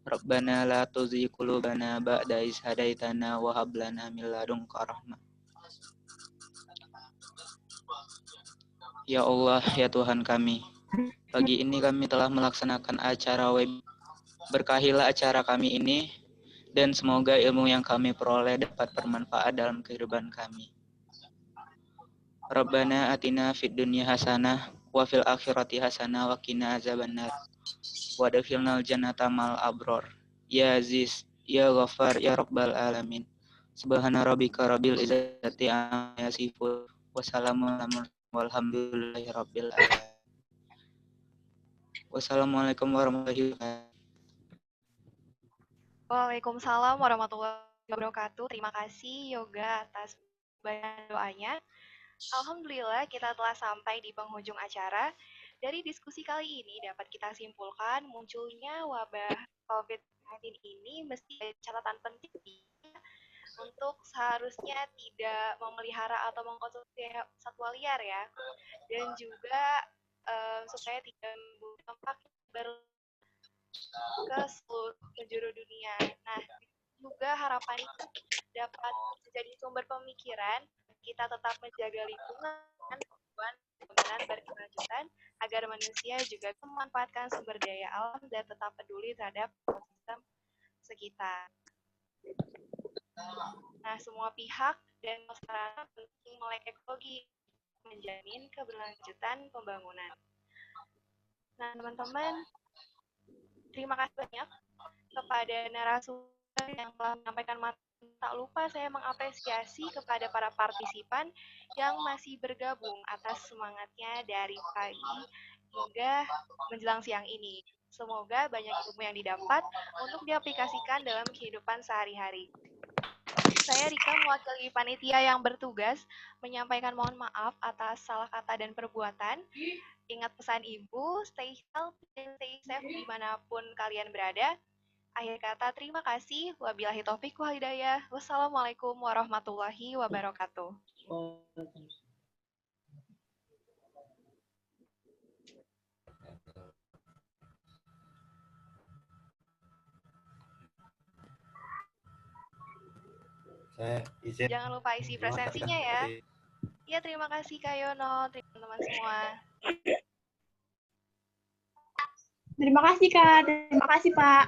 Rabbana la tuzigh qulubana ba'da idh hadaitana wa hab lana min ladunka rahmah. Ya Allah, ya Tuhan kami, pagi ini kami telah melaksanakan acara web. Berkahilah acara kami ini, dan semoga ilmu yang kami peroleh dapat bermanfaat dalam kehidupan kami. Rabbana atina fid dunya hasanah, wa fil akhirati hasanah, wa qina azabannar. Wa adkhilnal jannata mal abror. Ya Aziz, ya Ghaffar, ya Rabbal alamin. Subhana rabbika rabbil izzati amma yasifun, wa salamun walhamdulillahi rabbil alamin. Wassalamualaikum warahmatullahi wabarakatuh. Waalaikumsalam warahmatullahi wabarakatuh. Terima kasih Yoga atas banyak doanya. Alhamdulillah kita telah sampai di penghujung acara. Dari diskusi kali ini dapat kita simpulkan munculnya wabah COVID-19 ini mesti ada catatan penting untuk seharusnya tidak memelihara atau mengkonsumsi satwa liar ya. Dan juga supaya tidak berdampak ke seluruh penjuru dunia. Nah, juga harapan itu dapat menjadi sumber pemikiran kita tetap menjaga lingkungan, pembangunan berkelanjutan agar manusia juga memanfaatkan sumber daya alam dan tetap peduli terhadap ekosistem sekitar. Nah, semua pihak dan masyarakat penting melek ekologi menjamin keberlanjutan pembangunan. Nah, teman-teman, terima kasih banyak kepada narasumber yang telah menyampaikan materi. Tak lupa saya mengapresiasi kepada para partisipan yang masih bergabung atas semangatnya dari pagi hingga menjelang siang ini. Semoga banyak ilmu yang didapat untuk diaplikasikan dalam kehidupan sehari-hari. Saya Rika mewakili panitia yang bertugas menyampaikan mohon maaf atas salah kata dan perbuatan. Ingat pesan Ibu, stay healthy dan stay safe dimanapun kalian berada. Akhir kata, terima kasih. Wabillahi taufiq wal hidayah. Wassalamualaikum warahmatullahi wabarakatuh. Saya izin. Jangan lupa isi presensinya ya. Ya, terima kasih Kak Yono, teman-teman semua. Terima kasih Kak, terima kasih Pak.